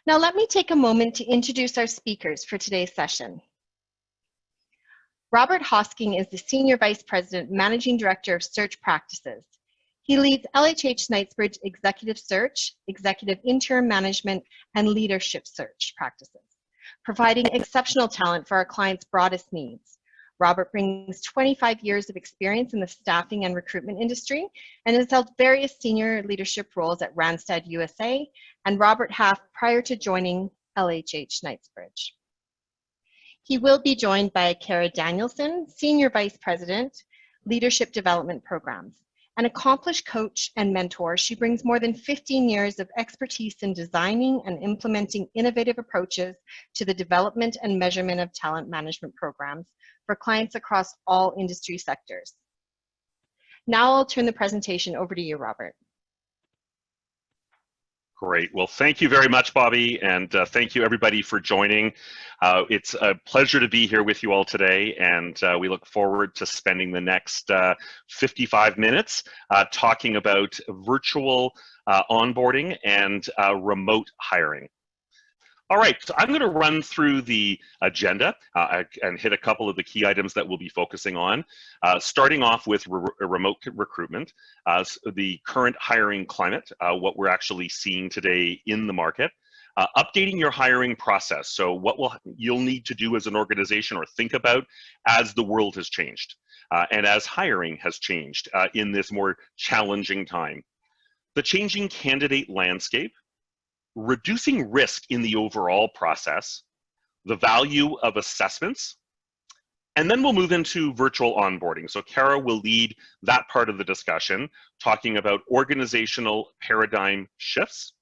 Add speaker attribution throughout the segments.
Speaker 1: Now let me take a moment to introduce our speakers for today's session. Robert Hosking is the Senior Vice President, Managing Director of Search Practices. He leads LHH Knightsbridge Executive Search, Executive Interim Management, and Leadership Search practices, providing exceptional talent for our clients' broadest needs. Robert brings 25 years of experience in the staffing and recruitment industry and has held various senior leadership roles at Randstad USA and Robert Half prior to joining LHH Knightsbridge. He will be joined by Cara Danielson, Senior Vice President, Leadership Development Programs. An accomplished coach and mentor, she brings more than 15 years of expertise in designing and implementing innovative approaches to the development and measurement of talent management programs for clients across all industry sectors. Now I'll turn the presentation over to you, Robert.
Speaker 2: Great. Well, thank you very much, Bobby, and thank you everybody for joining. It's a pleasure to be here with you all today, and we look forward to spending the next 55 minutes talking about virtual onboarding and remote hiring. All right, so I'm going to run through the agenda and hit a couple of the key items that we'll be focusing on. Starting off with remote recruitment, the current hiring climate, what we're actually seeing today in the market, updating your hiring process. So what you'll need to do as an organization or think about as the world has changed and as hiring has changed in this more challenging time. The changing candidate landscape, reducing risk in the overall process, the value of assessments, and then we'll move into virtual onboarding. So Cara will lead that part of the discussion, talking about organizational paradigm shifts,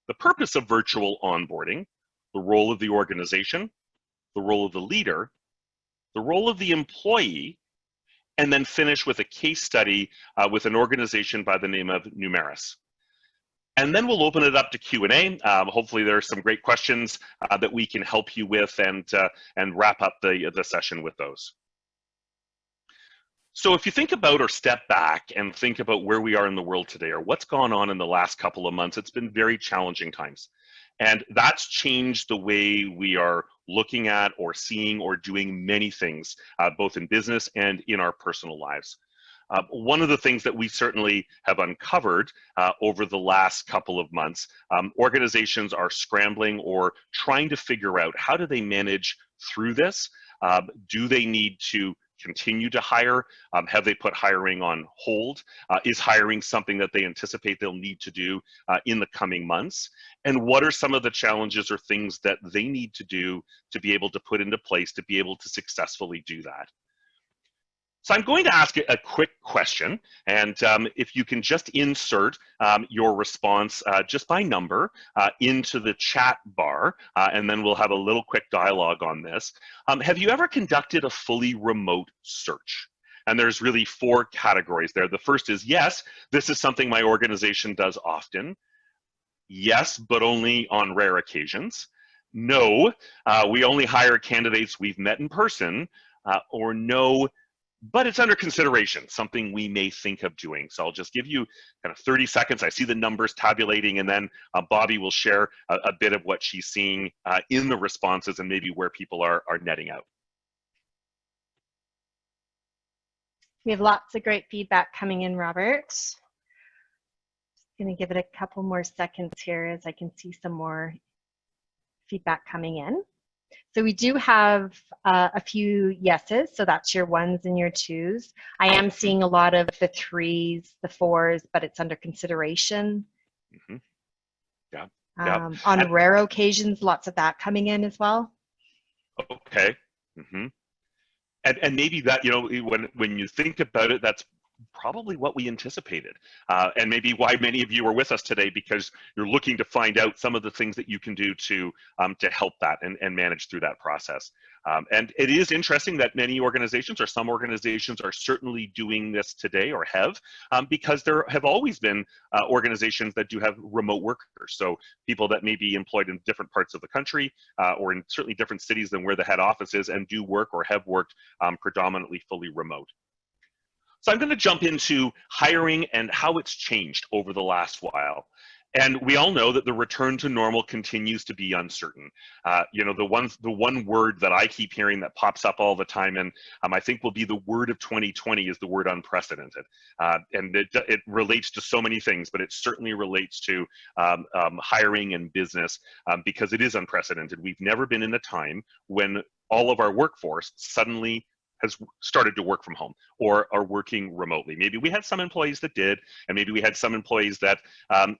Speaker 2: the purpose of virtual onboarding, the role of the organization, the role of the leader, the role of the employee, and then finish with a case study with an organization by the name of Numeris. And then we'll open it up to Q&A. Hopefully there are some great questions that we can help you with and wrap up the session with those. So if you think about or step back and think about where we are in the world today or what's gone on in the last couple of months, it's been very challenging times. And that's changed the way we are looking at or seeing or doing many things, both in business and in our personal lives. One of the things that we certainly have uncovered over the last couple of months, organizations are scrambling or trying to figure out how do they manage through this? Do they need to continue to hire? Have they put hiring on hold? Is hiring something that they anticipate they'll need to do in the coming months? And what are some of the challenges or things that they need to do to be able to put into place to be able to successfully do that? So I'm going to ask a quick question, and if you can just insert your response just by number into the chat bar, and then we'll have a little quick dialogue on this. Have you ever conducted a fully remote search? And there's really 4 categories there. The first is yes, this is something my organization does often. Yes, but only on rare occasions. No, we only hire candidates we've met in person, or no, but it's under consideration, something we may think of doing. So I'll just give you kind of 30 seconds. I see the numbers tabulating, and then Bobby will share a bit of what she's seeing in the responses and maybe where people are netting out.
Speaker 1: We have lots of great feedback coming in, Robert. Just going to give it a couple more seconds here as I can see some more feedback coming in. So we do have a few yeses, so that's your 1s and your 2s. I am seeing a lot of the 3s, the 4s, but it's under consideration.
Speaker 2: Mm-hmm. Yeah.
Speaker 1: On rare occasions, lots of that coming in as well.
Speaker 2: Okay. Mm-hmm. And maybe that, you know, when you think about it, that's probably what we anticipated, and maybe why many of you are with us today, because you're looking to find out some of the things that you can do to help that and manage through that process. And it is interesting that many organizations, or some organizations, are certainly doing this today or have, because there have always been organizations that do have remote workers. So people that may be employed in different parts of the country or in certainly different cities than where the head office is, and do work or have worked predominantly fully remote. So I'm going to jump into hiring and how it's changed over the last while. And we all know that the return to normal continues to be uncertain. You know, the one word that I keep hearing that pops up all the time, and I think will be the word of 2020, is the word unprecedented. And it relates to so many things, but it certainly relates to hiring and business, because it is unprecedented. We've never been in a time when all of our workforce suddenly has started to work from home or are working remotely. Maybe we had some employees that did, and maybe we had some employees that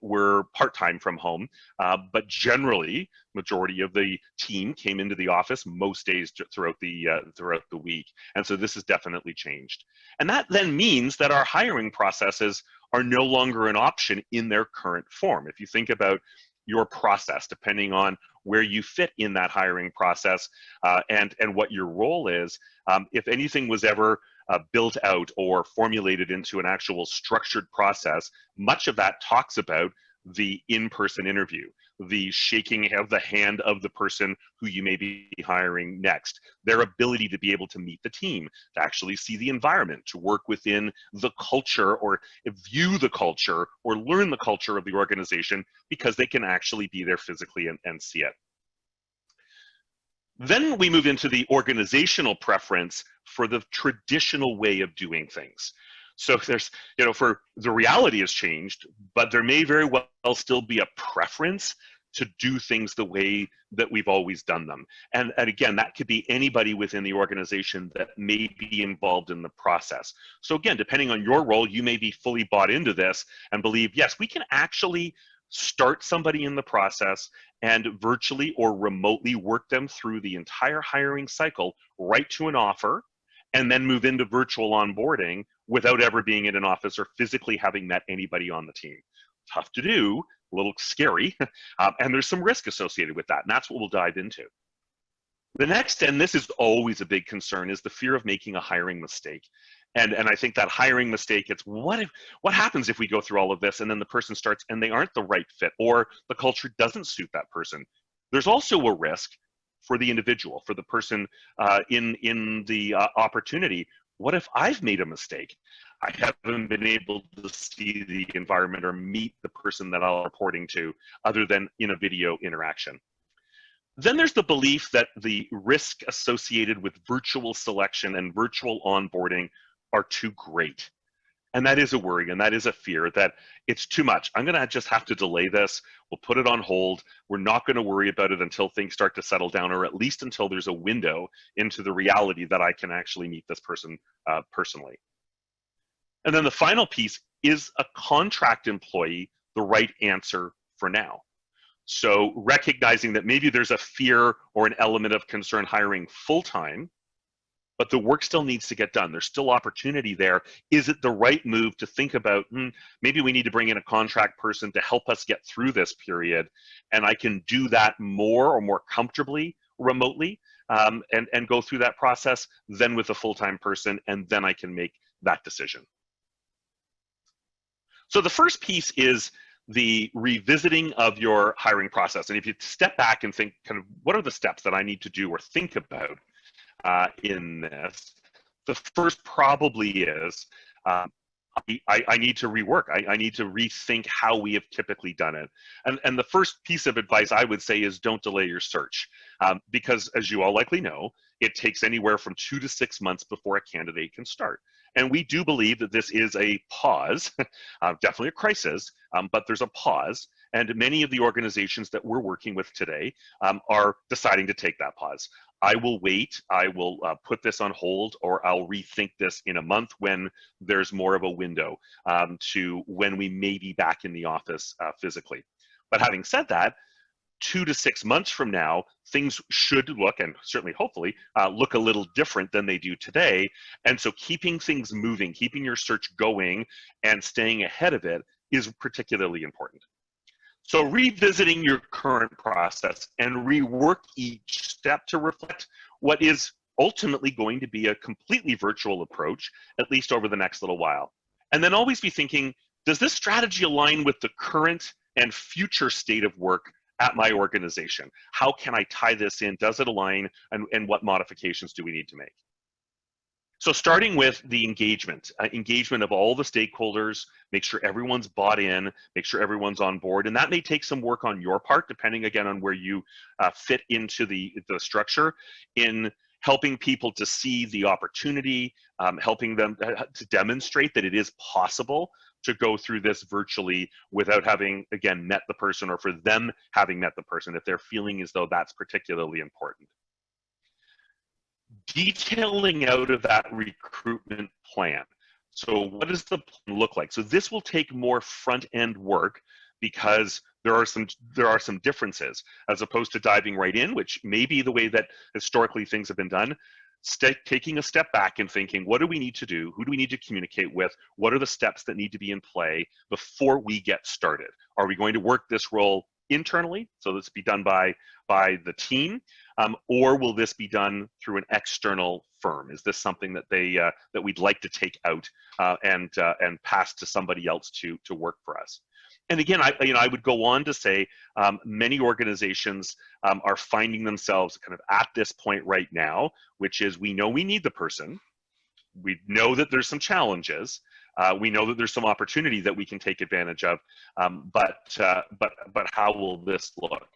Speaker 2: were part-time from home, but generally, majority of the team came into the office most days throughout the week. And so this has definitely changed. And that then means that our hiring processes are no longer an option in their current form. If you think about your process, depending on where you fit in that hiring process, and what your role is. If anything was ever built out or formulated into an actual structured process, much of that talks about the in-person interview, the shaking of the hand of the person who you may be hiring next, their ability to be able to meet the team, to actually see the environment, to work within the culture or view the culture or learn the culture of the organization, because they can actually be there physically and see it. Then we move into the organizational preference for the traditional way of doing things. So there's, you know, for the reality has changed, but there may very well still be a preference to do things the way that we've always done them. And again, that could be anybody within the organization that may be involved in the process. So again, depending on your role, you may be fully bought into this and believe, yes, we can actually start somebody in the process and virtually or remotely work them through the entire hiring cycle right to an offer, and then move into virtual onboarding without ever being in an office or physically having met anybody on the team. Tough to do, a little scary, and there's some risk associated with that, and that's what we'll dive into. The next, and this is always a big concern, is the fear of making a hiring mistake. And I think that hiring mistake, it's what happens if we go through all of this and then the person starts and they aren't the right fit, or the culture doesn't suit that person. There's also a risk for the individual, for the person in the opportunity. What if I've made a mistake? I haven't been able to see the environment or meet the person that I'm reporting to other than in a video interaction. Then there's the belief that the risk associated with virtual selection and virtual onboarding are too great. And that is a worry, and that is a fear that it's too much. I'm gonna just have to delay this. We'll put it on hold. We're not gonna worry about it until things start to settle down, or at least until there's a window into the reality that I can actually meet this person personally. And then the final piece, is a contract employee the right answer for now? So recognizing that maybe there's a fear or an element of concern hiring full-time, but the work still needs to get done. There's still opportunity there. Is it the right move to think about, maybe we need to bring in a contract person to help us get through this period, and I can do that more comfortably remotely, and go through that process than with a full-time person, and then I can make that decision. So the first piece is the revisiting of your hiring process. And if you step back and think kind of what are the steps that I need to do or think about in this, the first probably is I need to rework. I need to rethink how we have typically done it. And the first piece of advice I would say is don't delay your search, because as you all likely know, it takes anywhere from 2 to 6 months before a candidate can start. And we do believe that this is a pause, definitely a crisis, but there's a pause. And many of the organizations that we're working with today are deciding to take that pause. I will wait, I will put this on hold, or I'll rethink this in a month when there's more of a window to when we may be back in the office physically. But having said that, 2 to 6 months from now, things should look, and certainly hopefully, look a little different than they do today. And so keeping things moving, keeping your search going and staying ahead of it is particularly important. So revisiting your current process and rework each step to reflect what is ultimately going to be a completely virtual approach, at least over the next little while. And then always be thinking, does this strategy align with the current and future state of work at my organization? How can I tie this in? Does it align? And what modifications do we need to make? So starting with the engagement of all the stakeholders, make sure everyone's bought in, make sure everyone's on board, and that may take some work on your part, depending again on where you fit into the structure, in helping people to see the opportunity, helping them to demonstrate that it is possible to go through this virtually without having, again, met the person, or for them having met the person, if they're feeling as though that's particularly important. Detailing out of that recruitment plan. So what does the plan look like? So this will take more front-end work, because there are some differences, as opposed to diving right in, which may be the way that historically things have been done. Taking a step back and thinking, what do we need to do? Who do we need to communicate with? What are the steps that need to be in play before we get started? Are we going to work this role internally, so this be done by the team, or will this be done through an external firm? Is this something that that we'd like to take out and pass to somebody else to work for us? And again, I would go on to say many organizations are finding themselves kind of at this point right now, which is, we know we need the person, we know that there's some challenges, we know that there's some opportunity that we can take advantage of, but how will this look?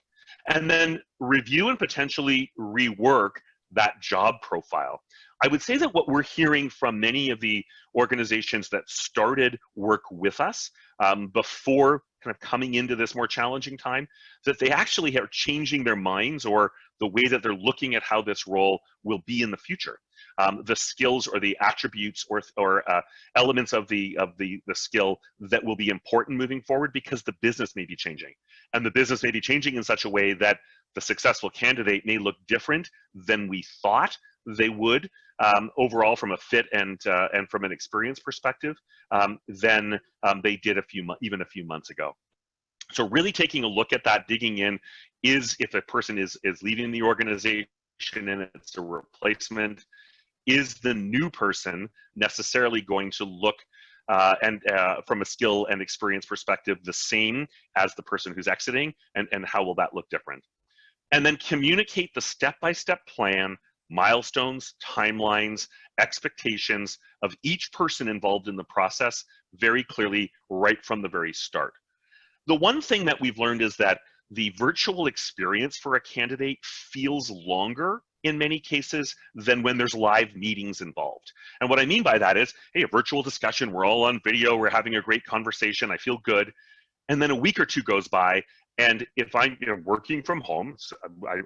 Speaker 2: And then review and potentially rework that job profile. I would say that what we're hearing from many of the organizations that started work with us before kind of coming into this more challenging time, that they actually are changing their minds, or the way that they're looking at how this role will be in the future. The skills or the attributes or elements of the skill that will be important moving forward, because the business may be changing, and the business may be changing in such a way that the successful candidate may look different than we thought they would overall from a fit and from an experience perspective than they did even a few months ago. So really taking a look at that, digging in, is if a person is leaving the organization and it's a replacement, is the new person necessarily going to look and from a skill and experience perspective the same as the person who's exiting, and how will that look different? And then communicate the step-by-step plan, milestones, timelines, expectations of each person involved in the process very clearly right from the very start. The one thing that we've learned is that the virtual experience for a candidate feels longer in many cases than when there's live meetings involved. And what I mean by that is, hey, a virtual discussion, we're all on video, we're having a great conversation, I feel good. And then a week or two goes by, and if I'm working from home, so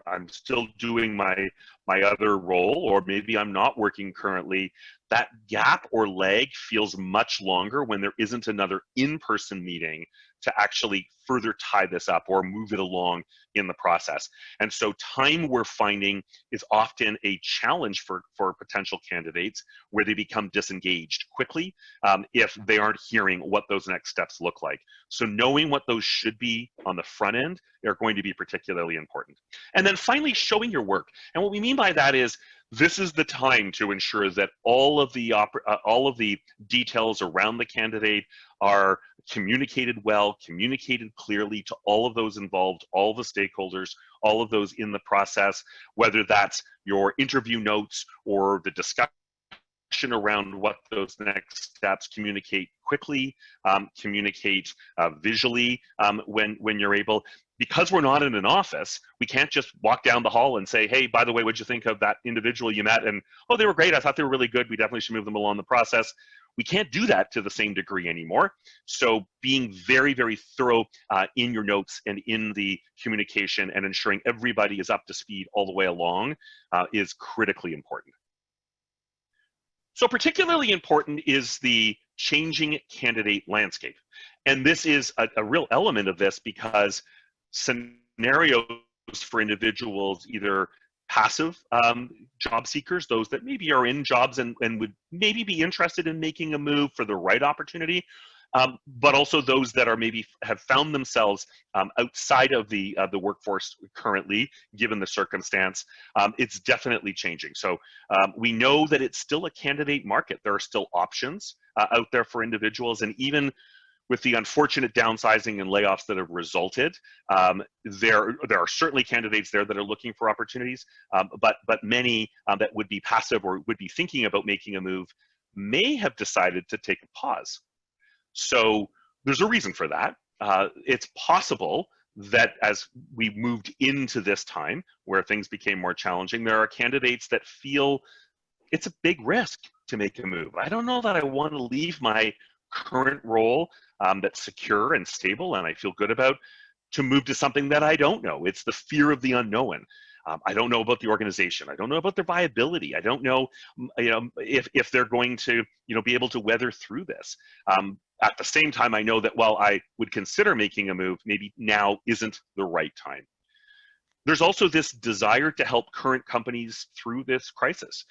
Speaker 2: I'm still doing my other role, or maybe I'm not working currently, that gap or lag feels much longer when there isn't another in-person meeting to actually further tie this up or move it along in the process. And so time, we're finding, is often a challenge for potential candidates, where they become disengaged quickly if they aren't hearing what those next steps look like. So knowing what those should be on the front end are going to be particularly important. And then finally, showing your work. And what we mean by that is, this is the time to ensure that all of the details around the candidate are communicated well, communicated clearly to all of those involved, all the stakeholders, all of those in the process, whether that's your interview notes or the discussion around what those next steps. Communicate quickly, communicate visually when you're able. Because we're not in an office, we can't just walk down the hall and say, hey, by the way, what'd you think of that individual you met? And, oh, they were great, I thought they were really good, we definitely should move them along the process. We can't do that to the same degree anymore. So being very, very thorough in your notes and in the communication, and ensuring everybody is up to speed all the way along is critically important. So particularly important is the changing candidate landscape. And this is a real element of this, because scenarios for individuals, either passive job seekers, those that maybe are in jobs and would maybe be interested in making a move for the right opportunity, but also those that are maybe have found themselves outside of the workforce currently, given the circumstance. It's definitely changing. So we know that it's still a candidate market. There are still options out there for individuals, and even with the unfortunate downsizing and layoffs that have resulted, there are certainly candidates there that are looking for opportunities, but many that would be passive or would be thinking about making a move may have decided to take a pause. So there's a reason for that. It's possible that as we moved into this time where things became more challenging, there are candidates that feel it's a big risk to make a move. I don't know that I want to leave my current role that's secure and stable and I feel good about to move to something that I don't know. It's the fear of the unknown. I don't know about the organization. I don't know about their viability. I don't know, if they're going to, be able to weather through this. At the same time, I know that while I would consider making a move, maybe now isn't the right time. There's also this desire to help current companies through this crisis.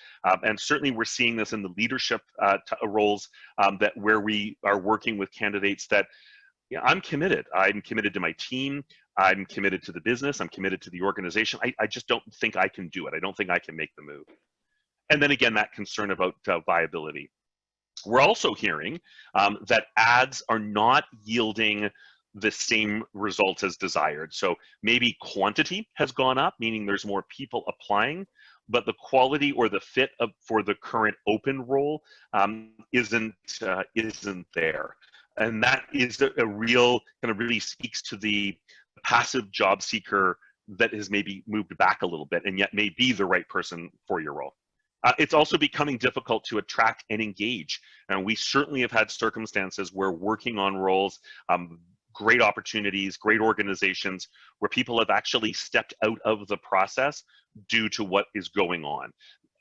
Speaker 2: And certainly we're seeing this in the leadership roles that where we are working with candidates that I'm committed. I'm committed to my team. I'm committed to the business. I'm committed to the organization. I just don't think I can do it. I don't think I can make the move. And then again, that concern about viability. We're also hearing that ads are not yielding the same results as desired. So maybe quantity has gone up, meaning there's more people applying, but the quality or the fit for the current open role isn't there. And that is a real kind of really speaks to the passive job seeker that has maybe moved back a little bit and yet may be the right person for your role. It's also becoming difficult to attract and engage. And we certainly have had circumstances where working on roles, great opportunities, great organizations, where people have actually stepped out of the process due to what is going on.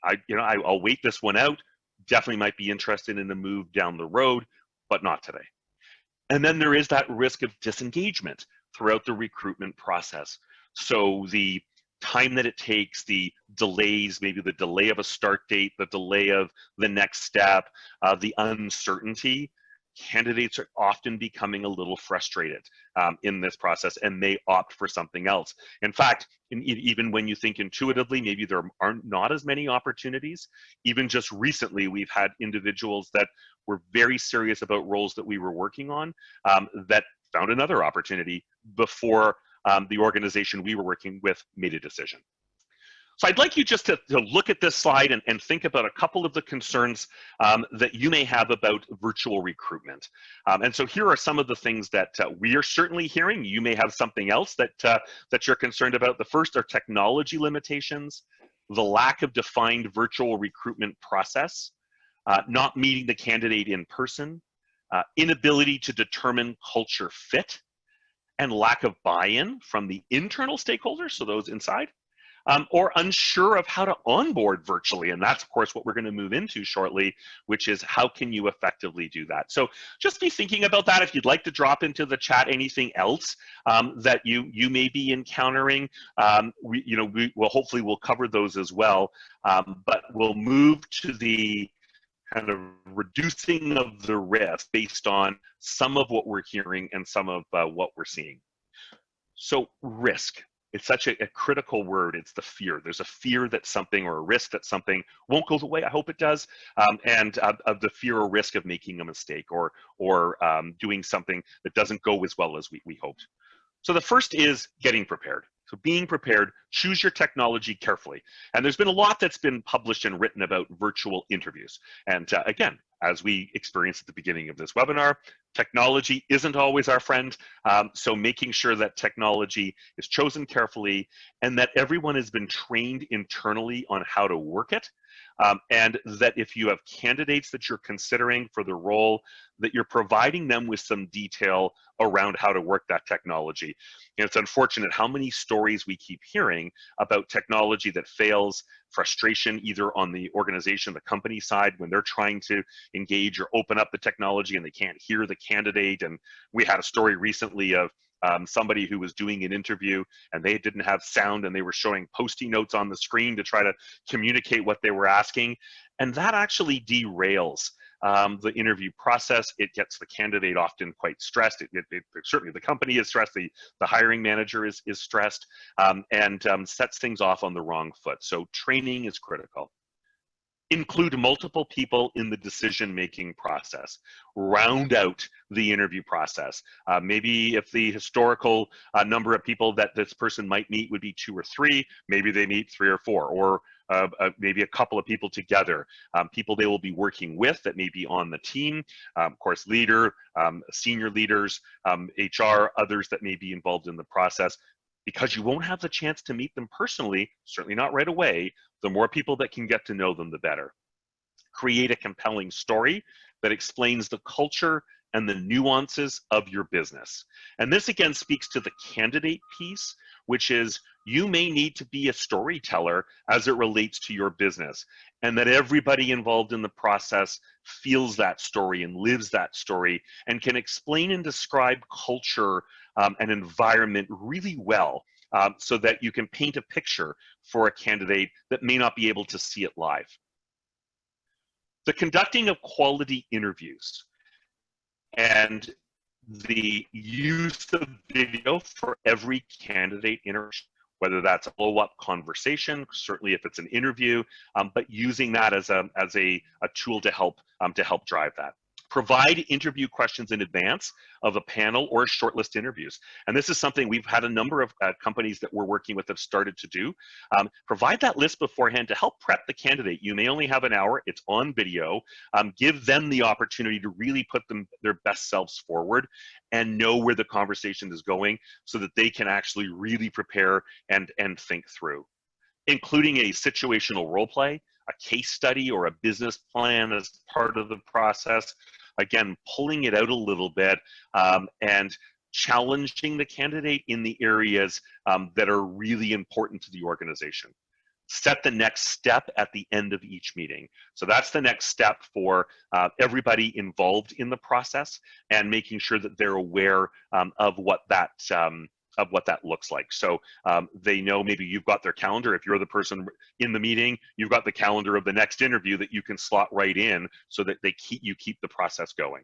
Speaker 2: I'll wait this one out. Definitely might be interested in a move down the road, but not today. And then there is that risk of disengagement throughout the recruitment process. So the time that it takes, the delays, maybe the delay of a start date, the delay of the next step, the uncertainty, candidates are often becoming a little frustrated in this process and may opt for something else. In fact, even when you think intuitively, maybe there aren't not as many opportunities. Even just recently, we've had individuals that were very serious about roles that we were working on that found another opportunity before the organization we were working with made a decision. So I'd like you just to look at this slide and think about a couple of the concerns that you may have about virtual recruitment. And so here are some of the things that we are certainly hearing. You may have something else that you're concerned about. The first are technology limitations, the lack of defined virtual recruitment process, not meeting the candidate in person, inability to determine culture fit, and lack of buy-in from the internal stakeholders, so those inside, or unsure of how to onboard virtually. And that's, of course, what we're going to move into shortly, which is how can you effectively do that? So just be thinking about that. If you'd like to drop into the chat anything else that you may be encountering, hopefully we'll cover those as well. But we'll move to the kind of reducing of the risk based on some of what we're hearing and some of what we're seeing. So risk. It's such a critical word. It's the fear. There's a fear that something or a risk that something won't go the way I hope it does, and of the fear or risk of making a mistake or doing something that doesn't go as well as we hoped. So the first is getting prepared. So being prepared, choose your technology carefully. And there's been a lot that's been published and written about virtual interviews. And again, as we experienced at the beginning of this webinar, technology isn't always our friend. So making sure that technology is chosen carefully and that everyone has been trained internally on how to work it. And that if you have candidates that you're considering for the role, that you're providing them with some detail around how to work that technology. And it's unfortunate how many stories we keep hearing about technology that fails, frustration either on the organization, the company side, when they're trying to engage or open up the technology and they can't hear the candidate. And we had a story recently of somebody who was doing an interview and they didn't have sound and they were showing Post-it notes on the screen to try to communicate what they were asking. And that actually derails the interview process. It gets the candidate often quite stressed. Certainly the company is stressed, the hiring manager is stressed, and sets things off on the wrong foot. So training is critical. Include multiple people in the decision-making process. Round out the interview process. Maybe if the historical number of people that this person might meet would be 2 or 3, maybe they meet 3 or 4, or maybe a couple of people together. People they will be working with that may be on the team, of course, leader, senior leaders, HR, others that may be involved in the process. Because you won't have the chance to meet them personally, certainly not right away, the more people that can get to know them, the better. Create a compelling story that explains the culture and the nuances of your business. And this again speaks to the candidate piece, which is you may need to be a storyteller as it relates to your business, and that everybody involved in the process feels that story and lives that story and can explain and describe culture and environment really well, so that you can paint a picture for a candidate that may not be able to see it live. The conducting of quality interviews and the use of video for every candidate interaction, whether that's a follow-up conversation, certainly if it's an interview, but using that as a tool to help drive that. Provide interview questions in advance of a panel or shortlist interviews. And this is something we've had a number of companies that we're working with have started to do. Provide that list beforehand to help prep the candidate. You may only have an hour, it's on video. Give them the opportunity to really put their best selves forward and know where the conversation is going so that they can actually really prepare and think through. Including a situational role play, a case study, or a business plan as part of the process. Again, pulling it out a little bit and challenging the candidate in the areas that are really important to the organization. Set the next step at the end of each meeting. So that's the next step for everybody involved in the process, and making sure that they're aware of what that looks like. So they know maybe you've got their calendar. If you're the person in the meeting, you've got the calendar of the next interview that you can slot right in so that you keep the process going.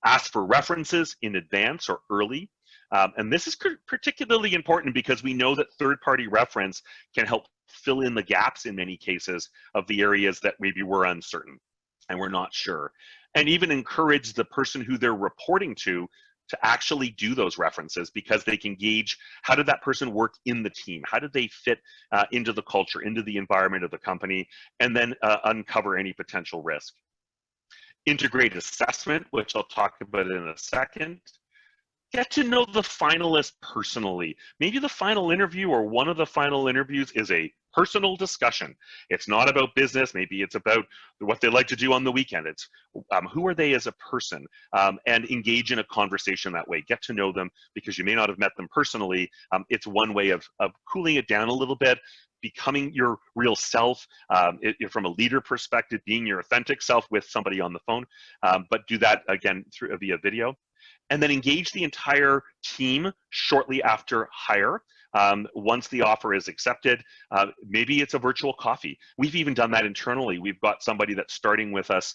Speaker 2: Ask for references in advance or early. And this is particularly important because we know that third-party reference can help fill in the gaps in many cases of the areas that maybe we're uncertain and we're not sure. And even encourage the person who they're reporting to actually do those references, because they can gauge how did that person work in the team, how did they fit into the culture, into the environment of the company, and then uncover any potential risk. Integrate assessment, which I'll talk about in a second. Get to know the finalist personally. Maybe the final interview or one of the final interviews is a personal discussion. It's not about business. Maybe it's about what they like to do on the weekend. It's who are they as a person, and engage in a conversation that way. Get to know them, because you may not have met them personally. It's one way of cooling it down a little bit, becoming your real self, from a leader perspective, being your authentic self with somebody on the phone, but do that again via video. And then engage the entire team shortly after hire. Once the offer is accepted, maybe it's a virtual coffee. We've even done that internally. We've got somebody that's starting with us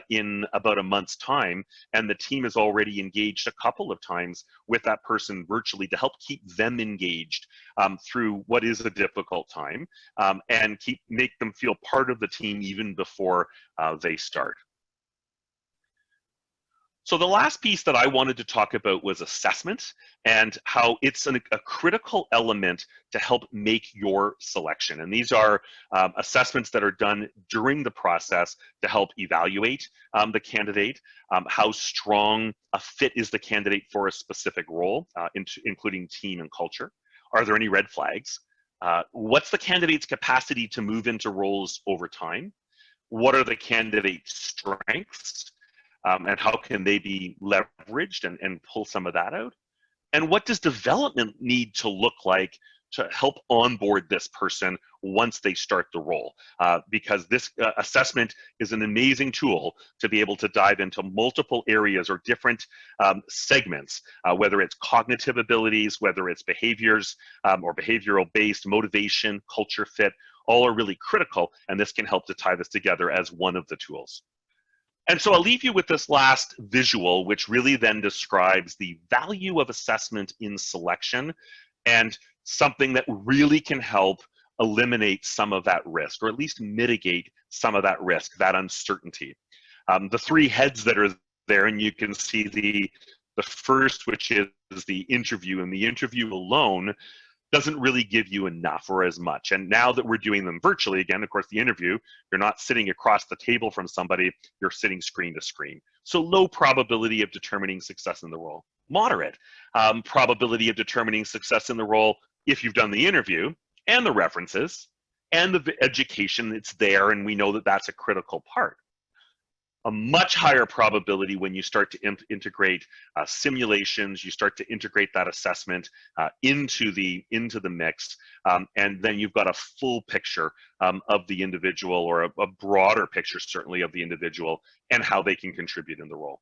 Speaker 2: in about a month's time, and the team is already engaged a couple of times with that person virtually to help keep them engaged through what is a difficult time, and make them feel part of the team even before they start. So the last piece that I wanted to talk about was assessment, and how it's a critical element to help make your selection. And these are assessments that are done during the process to help evaluate the candidate, how strong a fit is the candidate for a specific role, including team and culture. Are there any red flags? What's the candidate's capacity to move into roles over time? What are the candidate's strengths? And how can they be leveraged and pull some of that out? And what does development need to look like to help onboard this person once they start the role? Because this assessment is an amazing tool to be able to dive into multiple areas or different segments, whether it's cognitive abilities, whether it's behaviors or behavioral-based motivation, culture fit, all are really critical, and this can help to tie this together as one of the tools. And so I'll leave you with this last visual, which really then describes the value of assessment in selection, and something that really can help eliminate some of that risk, or at least mitigate some of that risk, that uncertainty. The three heads that are there, and you can see the first, which is the interview, and the interview alone doesn't really give you enough or as much. And now that we're doing them virtually, again, of course, the interview, you're not sitting across the table from somebody, you're sitting screen to screen. So low probability of determining success in the role. Moderate probability of determining success in the role if you've done the interview and the references and the education that's there, and we know that that's a critical part. A much higher probability when you start to integrate simulations, you start to integrate that assessment into the mix, and then you've got a full picture of the individual, or a broader picture certainly of the individual and how they can contribute in the role.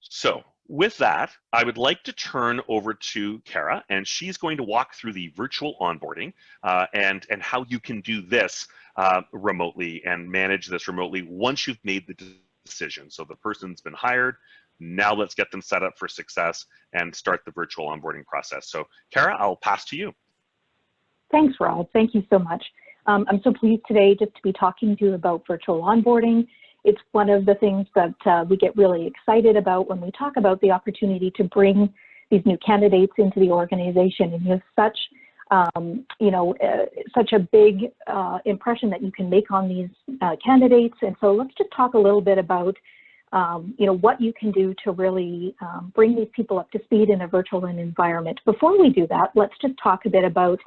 Speaker 2: So with that, I would like to turn over to Cara, and she's going to walk through the virtual onboarding and how you can do this remotely and manage this remotely once you've made the decision. So the person's been hired, now let's get them set up for success and start the virtual onboarding process. So Cara, I'll pass to you.
Speaker 3: Thanks, Rob. Thank you so much. I'm so pleased today just to be talking to you about virtual onboarding. It's one of the things that we get really excited about when we talk about the opportunity to bring these new candidates into the organization. And you have such, such a big impression that you can make on these candidates. And so let's just talk a little bit about, what you can do to really bring these people up to speed in a virtual environment. Before we do that, let's just talk a bit about,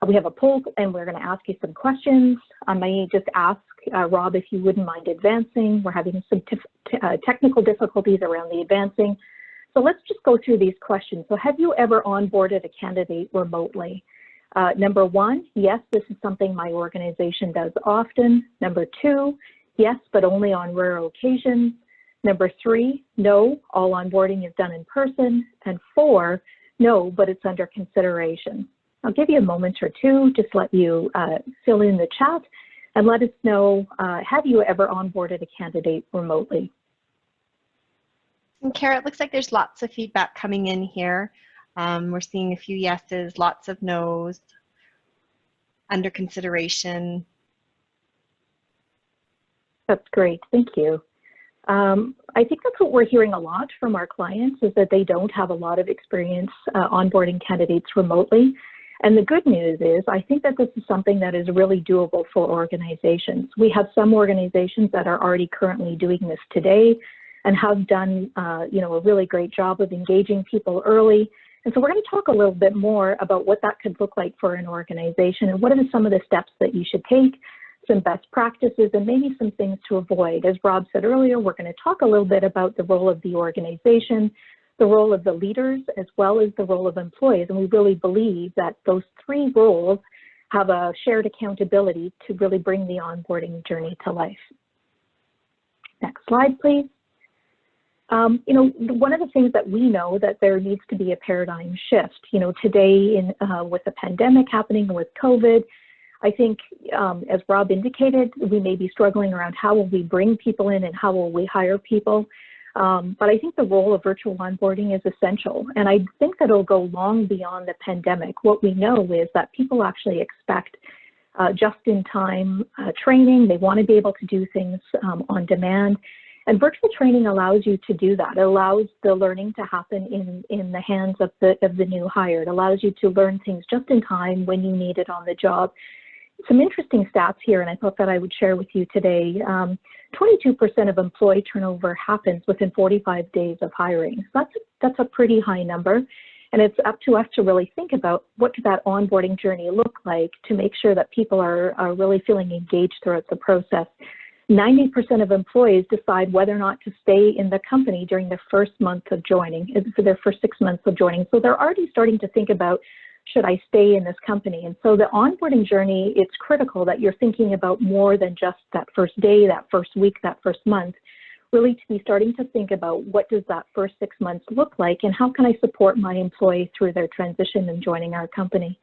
Speaker 3: we have a poll and we're going to ask you some questions. I may just ask Rob if you wouldn't mind advancing. We're having some technical difficulties around the advancing. So let's just go through these questions. So have you ever onboarded a candidate remotely? Number one, yes, this is something my organization does often. Number two, yes, but only on rare occasions. Number three, no, all onboarding is done in person. And four, no, but it's under consideration. I'll give you a moment or two, just let you fill in the chat and let us know, have you ever onboarded a candidate remotely?
Speaker 1: And Cara, it looks like there's lots of feedback coming in here. We're seeing a few yeses, lots of nos, under consideration.
Speaker 3: That's great, thank you. I think that's what we're hearing a lot from our clients, is that they don't have a lot of experience onboarding candidates remotely. And the good news is, I think that this is something that is really doable for organizations. We have some organizations that are already currently doing this today and have done, a really great job of engaging people early. And so we're going to talk a little bit more about what that could look like for an organization and what are some of the steps that you should take, some best practices, and maybe some things to avoid. As Rob said earlier, we're going to talk a little bit about the role of the organization, the role of the leaders, as well as the role of employees. And we really believe that those three roles have a shared accountability to really bring the onboarding journey to life. Next slide, please. One of the things that we know that there needs to be a paradigm shift. Today with the pandemic happening, with COVID, I think, as Rob indicated, we may be struggling around how will we bring people in and how will we hire people. But I think the role of virtual onboarding is essential. And I think that it'll go long beyond the pandemic. What we know is that people actually expect just-in-time training. They want to be able to do things on demand. And virtual training allows you to do that. It allows the learning to happen in the hands of the new hire. It allows you to learn things just in time when you need it on the job. Some interesting stats here, and I thought that I would share with you today. 22% of employee turnover happens within 45 days of hiring. So that's a pretty high number. And it's up to us to really think about what could that onboarding journey look like to make sure that people are really feeling engaged throughout the process. 90% of employees decide whether or not to stay in the company during their first month of joining, for their first 6 months of joining. So they're already starting to think about, should I stay in this company? And so the onboarding journey, it's critical that you're thinking about more than just that first day, that first week, that first month, really to be starting to think about what does that first 6 months look like and how can I support my employee through their transition and joining our company.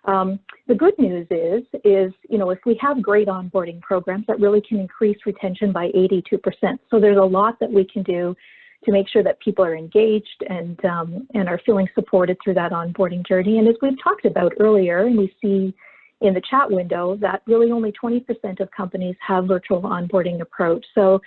Speaker 3: The good news is, if we have great onboarding programs, that really can increase retention by 82%. So there's a lot that we can do to make sure that people are engaged and are feeling supported through that onboarding journey. And as we've talked about earlier, and we see in the chat window that really only 20% of companies have virtual onboarding approach. So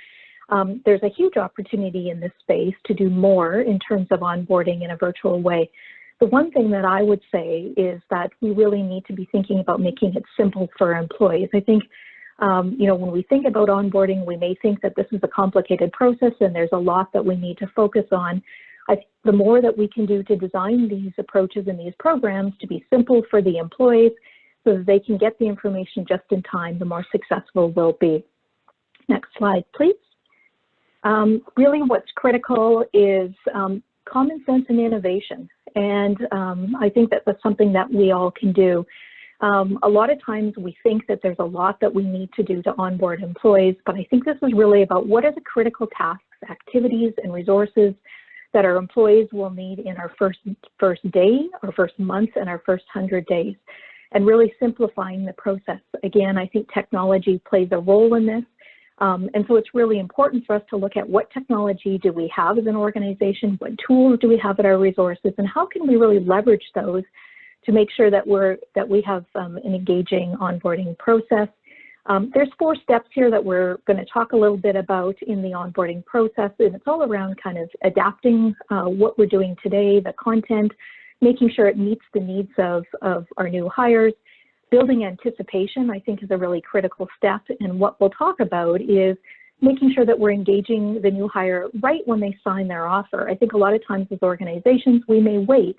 Speaker 3: there's a huge opportunity in this space to do more in terms of onboarding in a virtual way. The one thing that I would say is that we really need to be thinking about making it simple for employees. I think, you know, when we think about onboarding, we may think that this is a complicated process and there's a lot that we need to focus on. The more that we can do to design these approaches and these programs to be simple for the employees so that they can get the information just in time, the more successful we'll be. Next slide, please. Really what's critical is common sense and innovation. And I think that that's something that we all can do. A lot of times we think that there's a lot that we need to do to onboard employees, but I think this is really about what are the critical tasks, activities, and resources that our employees will need in our first day, our first month, and our first 100 days, and really simplifying the process. Again, I think technology plays a role in this. And so it's really important for us to look at what technology do we have as an organization, what tools do we have at our resources, and how can we really leverage those to make sure that we have an engaging onboarding process. There's 4 steps here that we're going to talk a little bit about in the onboarding process, and it's all around kind of adapting what we're doing today, the content, making sure it meets the needs of our new hires. Building anticipation, I think, is a really critical step, and what we'll talk about is making sure that we're engaging the new hire right when they sign their offer. I think a lot of times as organizations, we may wait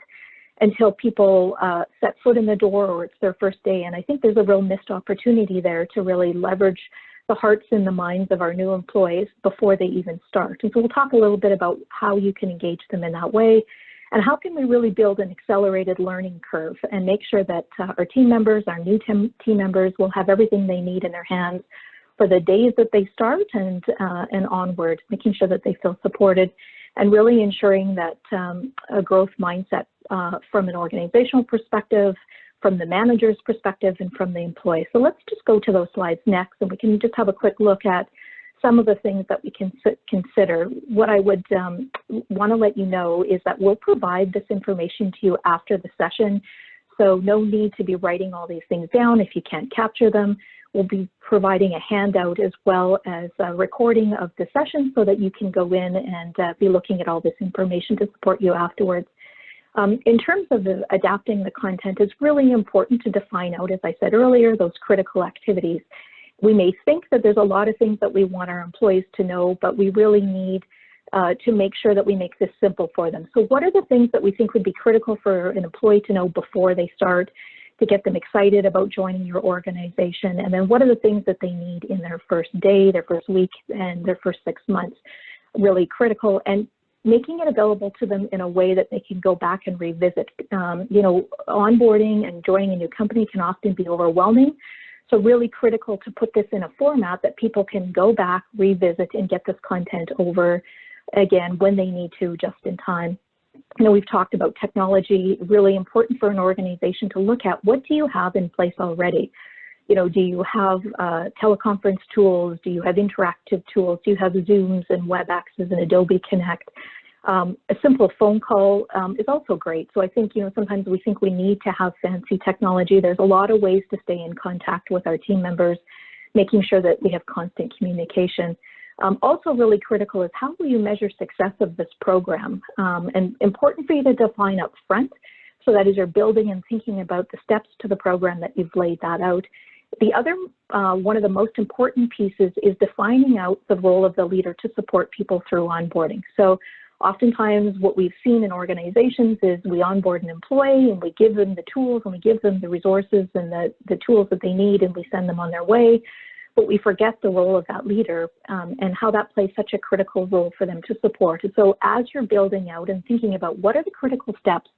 Speaker 3: until people set foot in the door or it's their first day, and I think there's a real missed opportunity there to really leverage the hearts and the minds of our new employees before they even start. And so we'll talk a little bit about how you can engage them in that way. And how can we really build an accelerated learning curve and make sure that our team members, our new team members will have everything they need in their hands for the days that they start and onward, making sure that they feel supported and really ensuring that a growth mindset from an organizational perspective, from the manager's perspective, and from the employee. So let's just go to those slides next and we can just have a quick look at some of the things that we can consider. What I would want to let you know is that we'll provide this information to you after the session. So no need to be writing all these things down if you can't capture them. We'll be providing a handout as well as a recording of the session so that you can go in and be looking at all this information to support you afterwards. In terms of adapting the content, it's really important to define out, as I said earlier, those critical activities. We may think that there's a lot of things that we want our employees to know, but we really need to make sure that we make this simple for them. So what are the things that we think would be critical for an employee to know before they start to get them excited about joining your organization? And then what are the things that they need in their first day, their first week, and their first 6 months? Really critical, and making it available to them in a way that they can go back and revisit. You know, onboarding and joining a new company can often be overwhelming. So really critical to put this in a format that people can go back, revisit, and get this content over again when they need to, just in time. You know, we've talked about technology, really important for an organization to look at what do you have in place already? You know, do you have teleconference tools? Do you have interactive tools? Do you have Zooms and WebExes and Adobe Connect? A simple phone call is also great. So I think, you know, sometimes we think we need to have fancy technology. There's a lot of ways to stay in contact with our team members, making sure that we have constant communication. Also really critical is how will you measure success of this program? And important for you to define up front so that as you're building and thinking about the steps to the program that you've laid that out. The other, one of the most important pieces is defining out the role of the leader to support people through onboarding. So oftentimes what we've seen in organizations is we onboard an employee and we give them the tools and we give them the resources and the tools that they need and we send them on their way, but we forget the role of that leader and how that plays such a critical role for them to support. And so as you're building out and thinking about what are the critical steps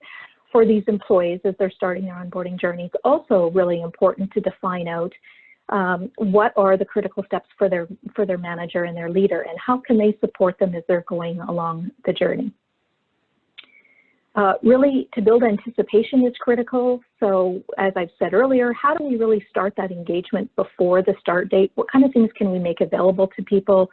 Speaker 3: for these employees as they're starting their onboarding journey, it's also really important to define out what are the critical steps for their manager and their leader, and how can they support them as they're going along the journey. Really, to build anticipation is critical. So as I've said earlier, how do we really start that engagement before the start date? What kind of things can we make available to people?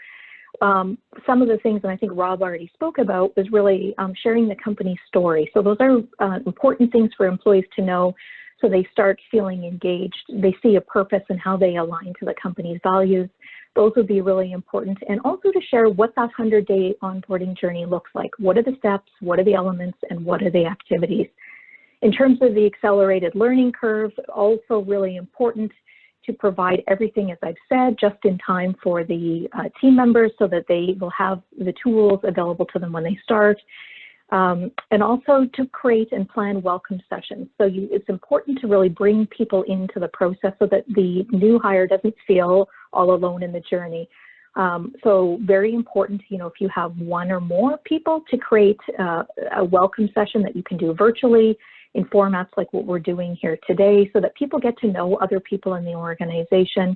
Speaker 3: some of the things that I think Rob already spoke about was really sharing the company's story. So those are important things for employees to know, so they start feeling engaged. They see a purpose and how they align to the company's values. Those would be really important. And also to share what that 100-day onboarding journey looks like. What are the steps, what are the elements, and what are the activities? In terms of the accelerated learning curve, also really important to provide everything, as I've said, just in time for the team members so that they will have the tools available to them when they start. And also to create and plan welcome sessions. So it's important to really bring people into the process so that the new hire doesn't feel all alone in the journey. So very important, if you have one or more people, to create a welcome session that you can do virtually in formats like what we're doing here today, so that people get to know other people in the organization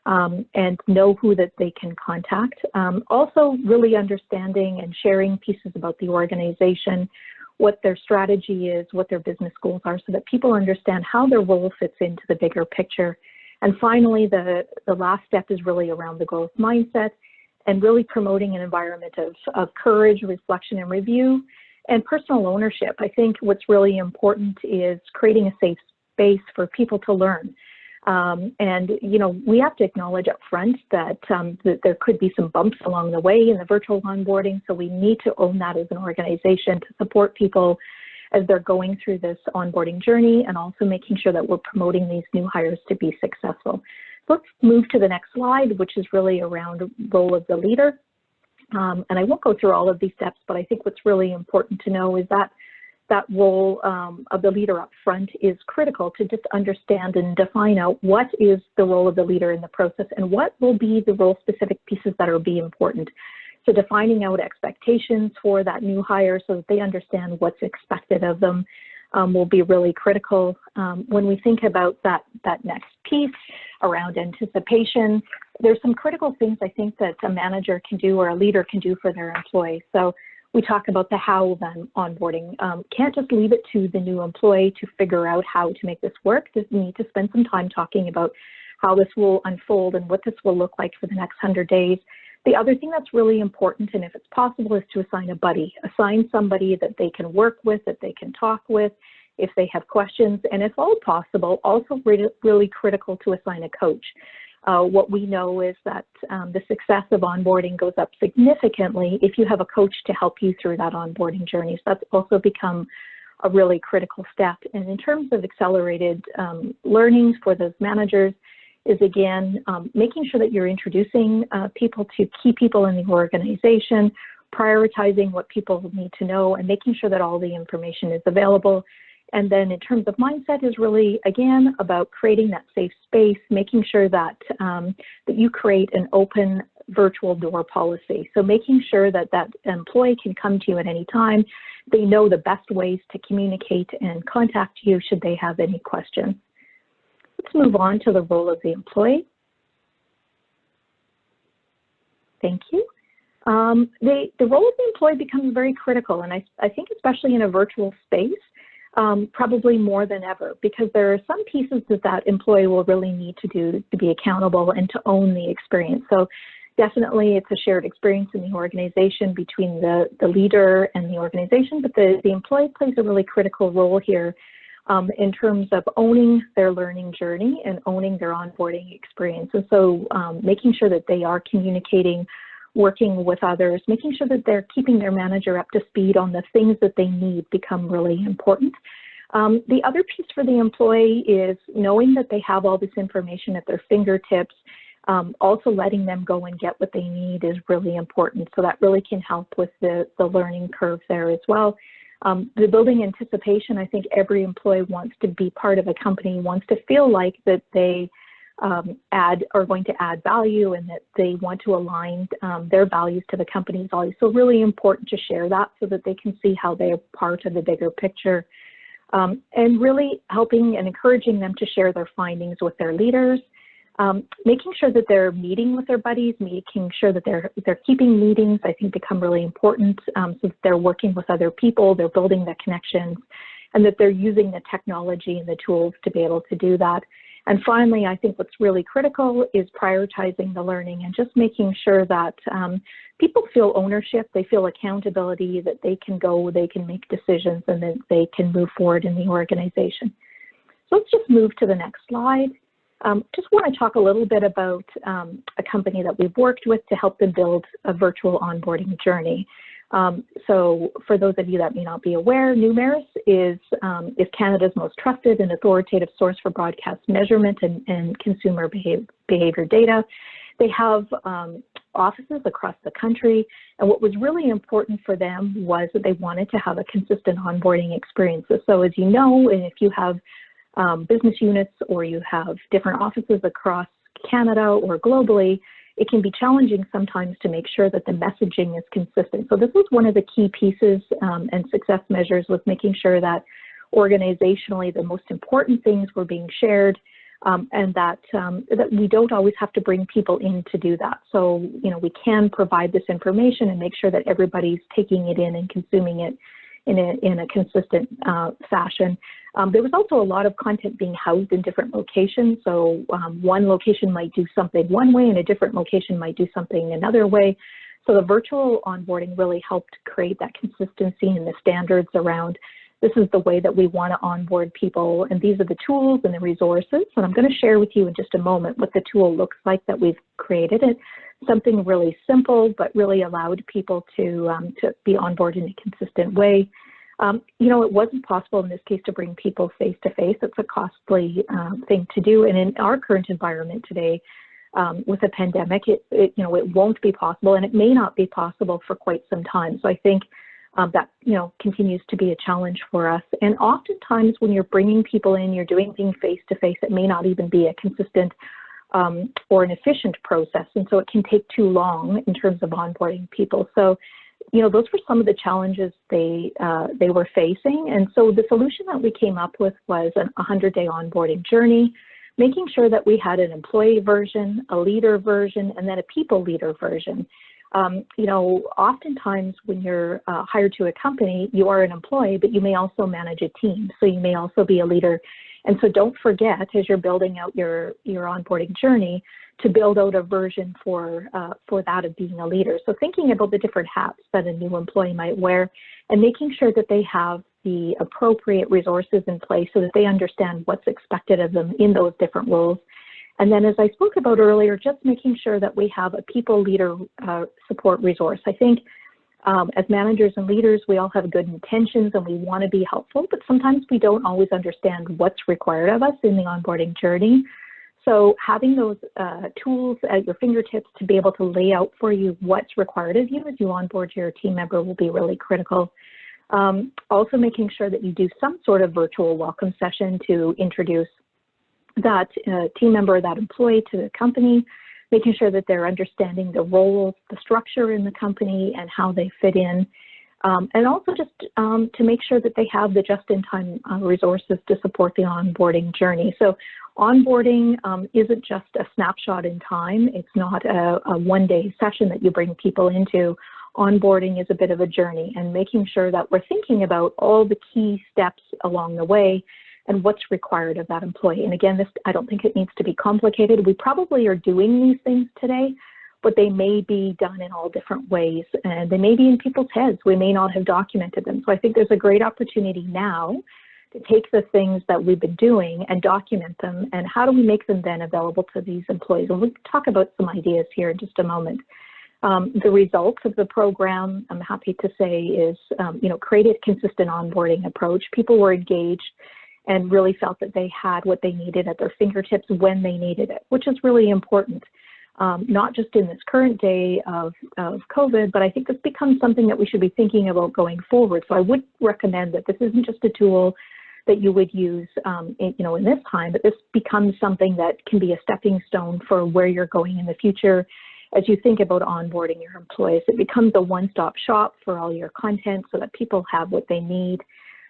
Speaker 3: and know who that they can contact. Also really understanding and sharing pieces about the organization, what their strategy is, what their business goals are, so that people understand how their role fits into the bigger picture. And finally, the last step is really around the growth mindset and really promoting an environment of courage, reflection, and review, and personal ownership. I think what's really important is creating a safe space for people to learn. And, we have to acknowledge up front that there could be some bumps along the way in the virtual onboarding, so we need to own that as an organization to support people as they're going through this onboarding journey, and also making sure that we're promoting these new hires to be successful. So let's move to the next slide, which is really around the role of the leader. And I won't go through all of these steps, but I think what's really important to know is that that role of the leader up front is critical to just understand and define out what is the role of the leader in the process and what will be the role-specific pieces that will be important. So defining out expectations for that new hire so that they understand what's expected of them will be really critical. When we think about that next piece around anticipation, there's some critical things I think that a manager can do or a leader can do for their employees. So we talk about the how of onboarding. Can't just leave it to the new employee to figure out how to make this work. They need to spend some time talking about how this will unfold and what this will look like for the next 100 days. The other thing that's really important, and if it's possible, is to assign a buddy. Assign somebody that they can work with, that they can talk with if they have questions, and if all possible, also really critical to assign a coach. What we know is that the success of onboarding goes up significantly if you have a coach to help you through that onboarding journey. So that's also become a really critical step. And in terms of accelerated learnings for those managers, is again, making sure that you're introducing people to key people in the organization, prioritizing what people need to know, and making sure that all the information is available. And then in terms of mindset is really, again, about creating that safe space, making sure that, that you create an open virtual door policy. So making sure that that employee can come to you at any time. They know the best ways to communicate and contact you should they have any questions. Let's move on to the role of the employee. Thank you. The role of the employee becomes very critical, and I think especially in a virtual space, probably more than ever, because there are some pieces that employee will really need to do to be accountable and to own the experience. So definitely it's a shared experience in the organization between the leader and the organization, but the employee plays a really critical role here in terms of owning their learning journey and owning their onboarding experience. And so making sure that they are communicating, working with others, making sure that they're keeping their manager up to speed on the things that they need become really important. The other piece for the employee is knowing that they have all this information at their fingertips. Also letting them go and get what they need is really important. So that really can help with the learning curve there as well. The building anticipation, I think every employee wants to be part of a company, wants to feel like that they are going to add value and that they want to align their values to the company's values. So really important to share that so that they can see how they are part of the bigger picture. And really helping and encouraging them to share their findings with their leaders. Making sure that they're meeting with their buddies, making sure that they're keeping meetings, I think become really important, so that they're working with other people, they're building the connections, and that they're using the technology and the tools to be able to do that. And finally, I think what's really critical is prioritizing the learning and just making sure that people feel ownership, they feel accountability, that they can go, they can make decisions, and that they can move forward in the organization. So let's just move to the next slide. Just want to talk a little bit about a company that we've worked with to help them build a virtual onboarding journey. So for those of you that may not be aware, Numeris is Canada's most trusted and authoritative source for broadcast measurement and consumer behavior data. They have offices across the country, and what was really important for them was that they wanted to have a consistent onboarding experience. So as you know, and if you have business units or you have different offices across Canada or globally, it can be challenging sometimes to make sure that the messaging is consistent. So this was one of the key pieces and success measures, was making sure that organizationally the most important things were being shared, and that we don't always have to bring people in to do that. So, you know, we can provide this information and make sure that everybody's taking it in and consuming it in a consistent fashion. There was also a lot of content being housed in different locations. So one location might do something one way and a different location might do something another way. So the virtual onboarding really helped create that consistency and the standards around, this is the way that we want to onboard people, and these are the tools and the resources. And I'm going to share with you in just a moment what the tool looks like that we've created. It something really simple, but really allowed people to be onboarded in a consistent way. You know, it wasn't possible in this case to bring people face to face. It's a costly thing to do, and in our current environment today, with a pandemic, it won't be possible, and it may not be possible for quite some time. So I think that, you know, continues to be a challenge for us. And oftentimes when you're bringing people in, you're doing things face to face, it may not even be a consistent or an efficient process. And so it can take too long in terms of onboarding people. So, you know, those were some of the challenges they were facing. And so the solution that we came up with was a 100-day onboarding journey, making sure that we had an employee version, a leader version, and then a people leader version. You know, oftentimes when you're hired to a company, you are an employee, but you may also manage a team. So you may also be a leader. And so don't forget, as you're building out your onboarding journey, to build out a version for that of being a leader. So thinking about the different hats that a new employee might wear and making sure that they have the appropriate resources in place so that they understand what's expected of them in those different roles. And then, as I spoke about earlier, just making sure that we have a people leader support resource. I think as managers and leaders, we all have good intentions and we want to be helpful, but sometimes we don't always understand what's required of us in the onboarding journey. So having those tools at your fingertips to be able to lay out for you what's required of you as you onboard your team member will be really critical. Also making sure that you do some sort of virtual welcome session to introduce that team member, that employee to the company, making sure that they're understanding the roles, the structure in the company, and how they fit in. And also just to make sure that they have the just-in-time resources to support the onboarding journey. So onboarding isn't just a snapshot in time. It's not a one-day session that you bring people into. Onboarding is a bit of a journey, and making sure that we're thinking about all the key steps along the way and what's required of that employee. And again, this, I don't think it needs to be complicated. We probably are doing these things today, but they may be done in all different ways, and they may be in people's heads. We may not have documented them. So I think there's a great opportunity now to take the things that we've been doing and document them, and how do we make them then available to these employees? And we'll talk about some ideas here in just a moment. The results of the program, I'm happy to say, is, created a consistent onboarding approach. People were engaged and really felt that they had what they needed at their fingertips when they needed it, which is really important, not just in this current day of COVID, but I think this becomes something that we should be thinking about going forward. So I would recommend that this isn't just a tool that you would use in this time, but this becomes something that can be a stepping stone for where you're going in the future as you think about onboarding your employees. It becomes a one-stop shop for all your content so that people have what they need.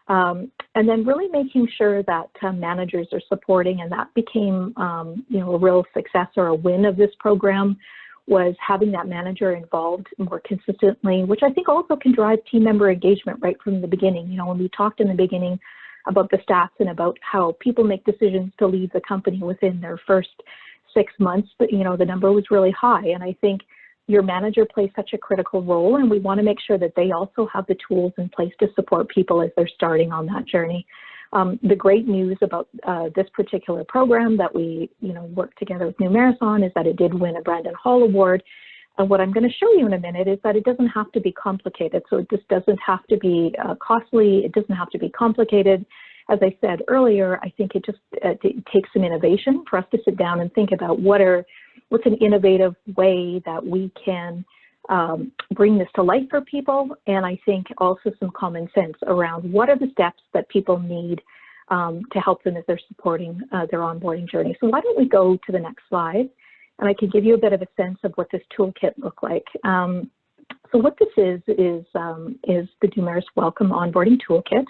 Speaker 3: And then really making sure that managers are supporting, and that became a real success or a win of this program, was having that manager involved more consistently, which I think also can drive team member engagement right from the beginning. You know, when we talked in the beginning about the stats and about how people make decisions to leave the company within their first 6 months, but the number was really high. And I think your manager plays such a critical role, and we want to make sure that they also have the tools in place to support people as they're starting on that journey. The great news about this particular program that we worked together with Numeris on is that it did win a Brandon Hall Award. And what I'm going to show you in a minute is that it doesn't have to be complicated. So it just doesn't have to be costly. It doesn't have to be complicated. As I said earlier, I think it just it takes some innovation for us to sit down and think about what's an innovative way that we can bring this to life for people. And I think also some common sense around what are the steps that people need to help them as they're supporting their onboarding journey. So why don't we go to the next slide? And I can give you a bit of a sense of what this toolkit looks like. So what this is the Numeris Welcome Onboarding Toolkit.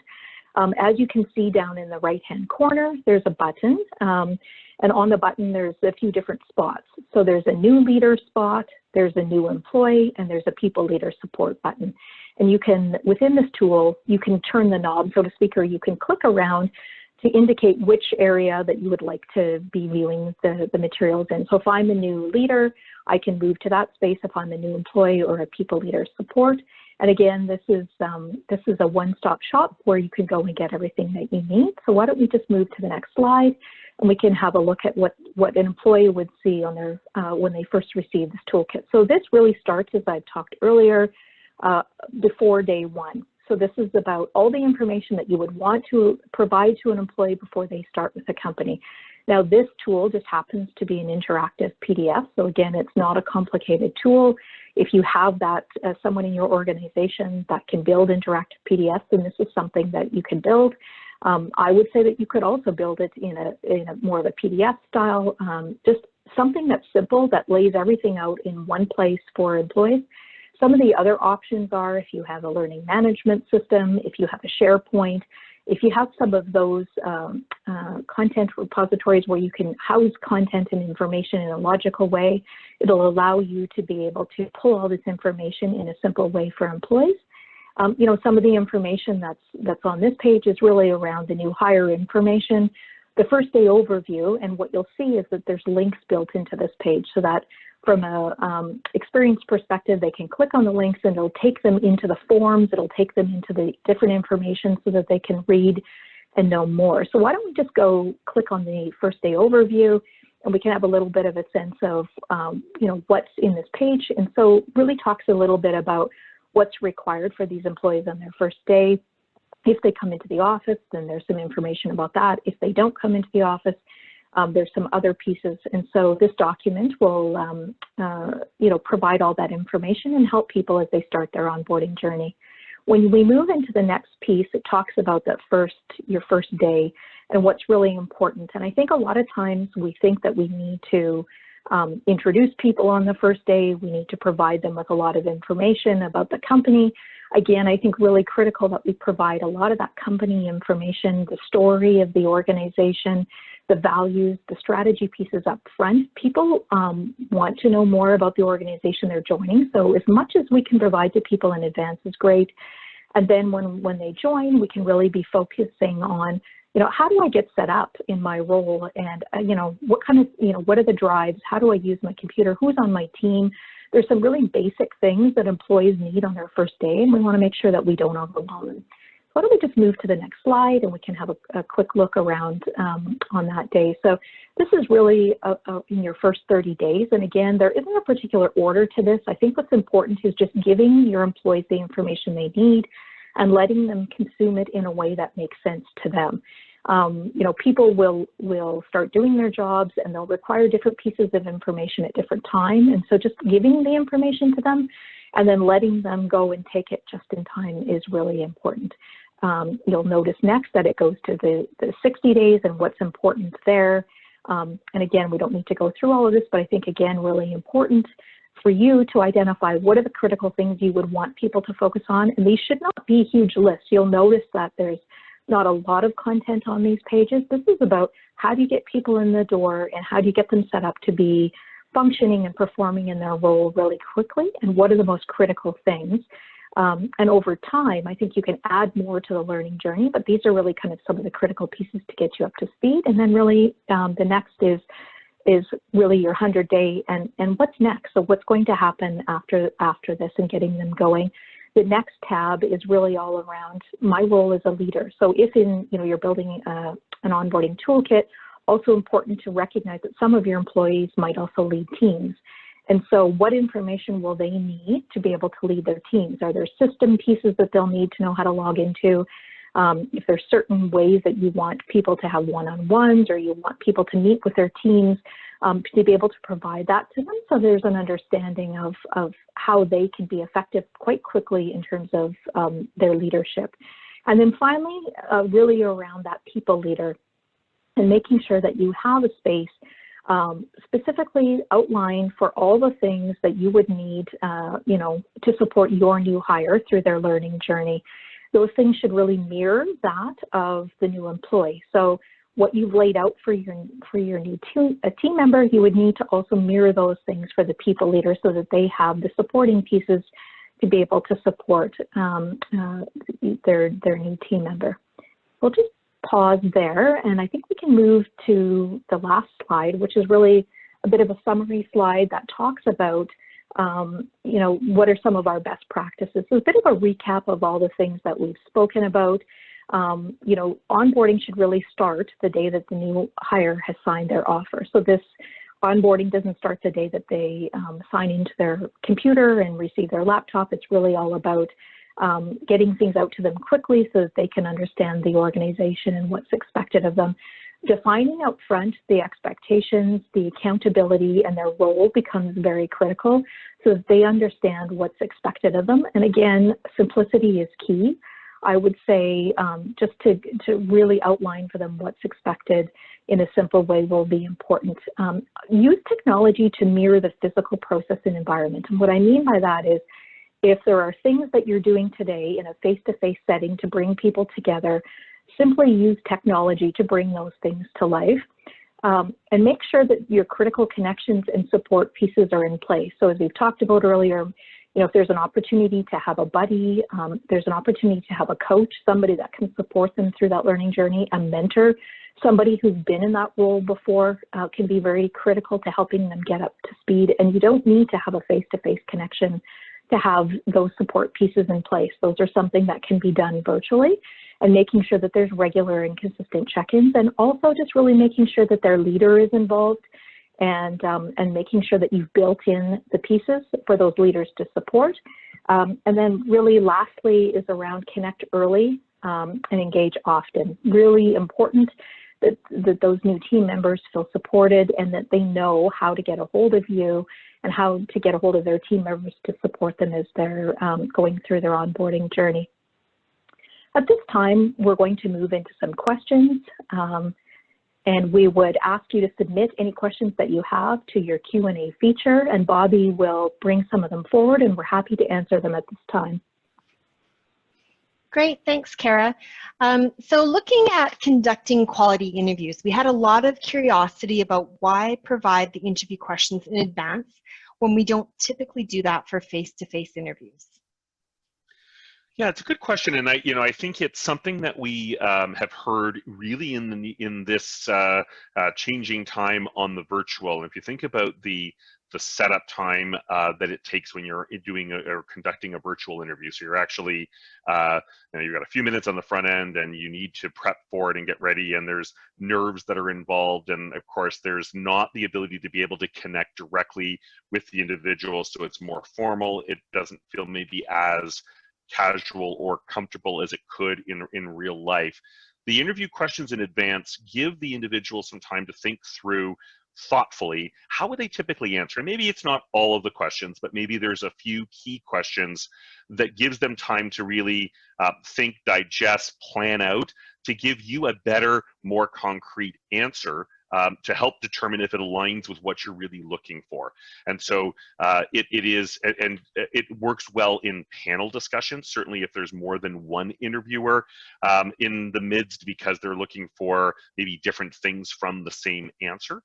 Speaker 3: As you can see down in the right-hand corner, there's a button. And on the button, there's a few different spots. So there's a new leader spot, there's a new employee, and there's a people leader support button. And you can, within this tool, you can turn the knob, so to speak, or you can click around to indicate which area that you would like to be viewing the materials in. So if I'm a new leader, I can move to that space if I'm a new employee or a people leader support. And again, this is a one-stop shop where you can go and get everything that you need. So why don't we just move to the next slide, and we can have a look at what an employee would see on their when they first receive this toolkit. So this really starts, as I talked earlier, before day one. So this is about all the information that you would want to provide to an employee before they start with the company. Now, this tool just happens to be an interactive PDF. So again, it's not a complicated tool. If you have that someone in your organization that can build interactive PDFs, then this is something that you can build. I would say that you could also build it in a more of a PDF style, just something that's simple, that lays everything out in one place for employees. Some of the other options are if you have a learning management system, if you have a SharePoint, if you have some of those content repositories where you can house content and information in a logical way, it'll allow you to be able to pull all this information in a simple way for employees. Some of the information that's on this page is really around the new hire information, the first day overview, and what you'll see is that there's links built into this page so that from a experience perspective, they can click on the links and it'll take them into the forms, it'll take them into the different information so that they can read and know more. So why don't we just go click on the first day overview, and we can have a little bit of a sense of what's in this page. And so really talks a little bit about what's required for these employees on their first day. If they come into the office, then there's some information about that. If they don't come into the office, there's some other pieces. And so this document will, provide all that information and help people as they start their onboarding journey. When we move into the next piece, it talks about your first day and what's really important. And I think a lot of times we think that we need to introduce people on the first day. We need to provide them with a lot of information about the company. Again, I think really critical that we provide a lot of that company information, the story of the organization, the values, the strategy pieces up front. People want to know more about the organization they're joining. So as much as we can provide to people in advance is great. And then when they join, we can really be focusing on, how do I get set up in my role? And, what are the drives? How do I use my computer? Who's on my team? There's some really basic things that employees need on their first day, and we want to make sure that we don't overwhelm them. Why don't we just move to the next slide, and we can have a quick look around on that day. So this is really in your first 30 days. And again, there isn't a particular order to this. I think what's important is just giving your employees the information they need and letting them consume it in a way that makes sense to them. People will start doing their jobs and they'll require different pieces of information at different times. And so just giving the information to them and then letting them go and take it just in time is really important. You'll notice next that it goes to the 60 days and what's important there. And again, we don't need to go through all of this, but I think, again, really important for you to identify what are the critical things you would want people to focus on. And these should not be huge lists. You'll notice that there's not a lot of content on these pages. This is about how do you get people in the door and how do you get them set up to be functioning and performing in their role really quickly, and what are the most critical things. And over time, I think you can add more to the learning journey, but these are really kind of some of the critical pieces to get you up to speed. And then really the next is really your 100-day and what's next. So what's going to happen after this and getting them going. The next tab is really all around my role as a leader. So if you're building an onboarding toolkit, also important to recognize that some of your employees might also lead teams. And so what information will they need to be able to lead their teams? Are there system pieces that they'll need to know how to log into? If there's certain ways that you want people to have one-on-ones or you want people to meet with their teams, to be able to provide that to them, so there's an understanding of how they can be effective quite quickly in terms of their leadership. And then finally, really around that people leader and making sure that you have a space specifically outlined for all the things that you would need, to support your new hire through their learning journey. Those things should really mirror that of the new employee. So what you've laid out for your new team member, you would need to also mirror those things for the people leader so that they have the supporting pieces to be able to support their new team member. We'll just pause there, and I think we can move to the last slide, which is really a bit of a summary slide that talks about what are some of our best practices. So a bit of a recap of all the things that we've spoken about. Onboarding should really start the day that the new hire has signed their offer. So this onboarding doesn't start the day that they sign into their computer and receive their laptop. It's really all about getting things out to them quickly so that they can understand the organization and what's expected of them. Defining out front the expectations, the accountability, and their role becomes very critical so that they understand what's expected of them. And again, simplicity is key. I would say just to really outline for them what's expected in a simple way will be important. Use technology to mirror the physical process and environment. And what I mean by that is if there are things that you're doing today in a face-to-face setting to bring people together, simply use technology to bring those things to life. And make sure that your critical connections and support pieces are in place. So as we've talked about earlier, if there's an opportunity to have a buddy, there's an opportunity to have a coach, somebody that can support them through that learning journey, a mentor, somebody who's been in that role before can be very critical to helping them get up to speed. And you don't need to have a face-to-face connection to have those support pieces in place. Those are something that can be done virtually, and making sure that there's regular and consistent check-ins, and also just really making sure that their leader is involved and making sure that you've built in the pieces for those leaders to support. And then really lastly is around connect early and engage often. Really important that those new team members feel supported and that they know how to get a hold of you and how to get a hold of their team members to support them as they're going through their onboarding journey. At this time, we're going to move into some questions. And we would ask you to submit any questions that you have to your Q&A feature, and Bobby will bring some of them forward, and we're happy to answer them at this time.
Speaker 1: Great, thanks, Cara. So looking at conducting quality interviews, we had a lot of curiosity about why provide the interview questions in advance when we don't typically do that for face-to-face interviews.
Speaker 2: Yeah, it's a good question, and I think it's something that we have heard really in this changing time on the virtual. And if you think about the setup time that it takes when you're doing or conducting a virtual interview, so you're actually you've got a few minutes on the front end, and you need to prep for it and get ready, and there's nerves that are involved, and of course there's not the ability to be able to connect directly with the individual, so it's more formal. It doesn't feel maybe as casual or comfortable as it could in real life. The interview questions in advance give the individual some time to think through thoughtfully how would they typically answer. And maybe it's not all of the questions, but maybe there's a few key questions that gives them time to really think, digest, plan out to give you a better, more concrete answer to help determine if it aligns with what you're really looking for. And so it works well in panel discussions, certainly if there's more than one interviewer in the midst, because they're looking for maybe different things from the same answer.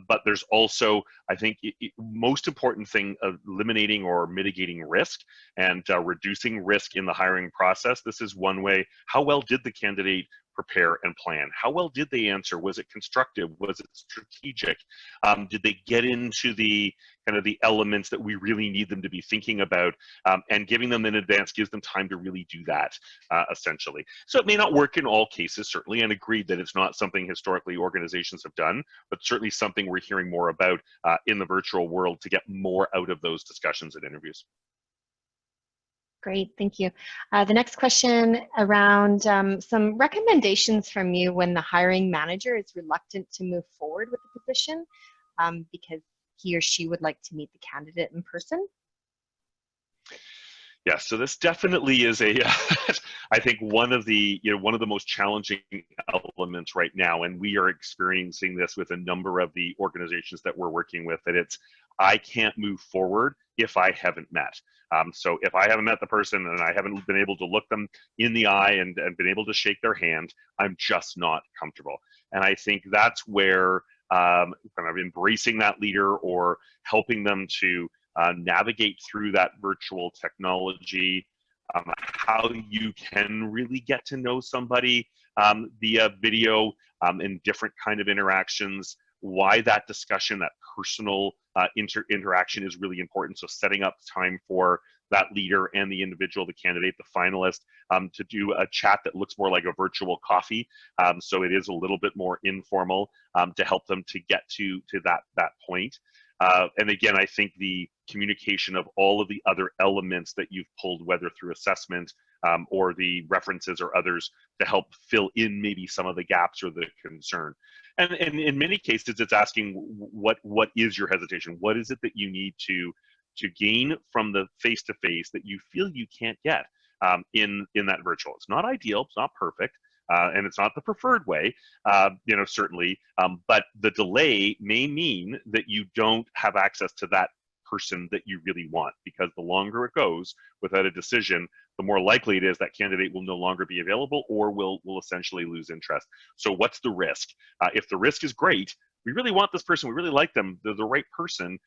Speaker 2: But there's also, I think, most important thing of eliminating or mitigating risk and reducing risk in the hiring process. This is one way. How well did the candidate prepare and plan? How well did they answer? Was it constructive? Was it strategic? Did they get into the kind of the elements that we really need them to be thinking about? And giving them in advance gives them time to really do that, essentially. So it may not work in all cases, certainly, and agreed that it's not something historically organizations have done, but certainly something we're hearing more about in the virtual world to get more out of those discussions and interviews.
Speaker 1: Great, thank you. The next question around some recommendations from you when the hiring manager is reluctant to move forward with the position because he or she would like to meet the candidate in person.
Speaker 2: Yeah, so this definitely is I think one of the most challenging elements right now, and we are experiencing this with a number of the organizations that we're working with, that it's, I can't move forward if I haven't met. So if I haven't met the person and I haven't been able to look them in the eye and been able to shake their hand, I'm just not comfortable. And I think that's where kind of embracing that leader or helping them to navigate through that virtual technology, how you can really get to know somebody via video and different kind of interactions, why that discussion, that personal interaction is really important. So setting up time for that leader and the individual, the candidate, the finalist, to do a chat that looks more like a virtual coffee. So it is a little bit more informal to help them to get to that point. And again, I think the communication of all of the other elements that you've pulled, whether through assessment or the references or others, to help fill in maybe some of the gaps or the concern. And in many cases, it's asking what is your hesitation? What is it that you need to gain from the face-to-face that you feel you can't get in that virtual? It's not ideal, it's not perfect, and it's not the preferred way, certainly, but the delay may mean that you don't have access to that person that you really want, because the longer it goes without a decision, the more likely it is that candidate will no longer be available or will essentially lose interest. So what's the risk? If the risk is great, we really want this person, we really like them, they're the right person,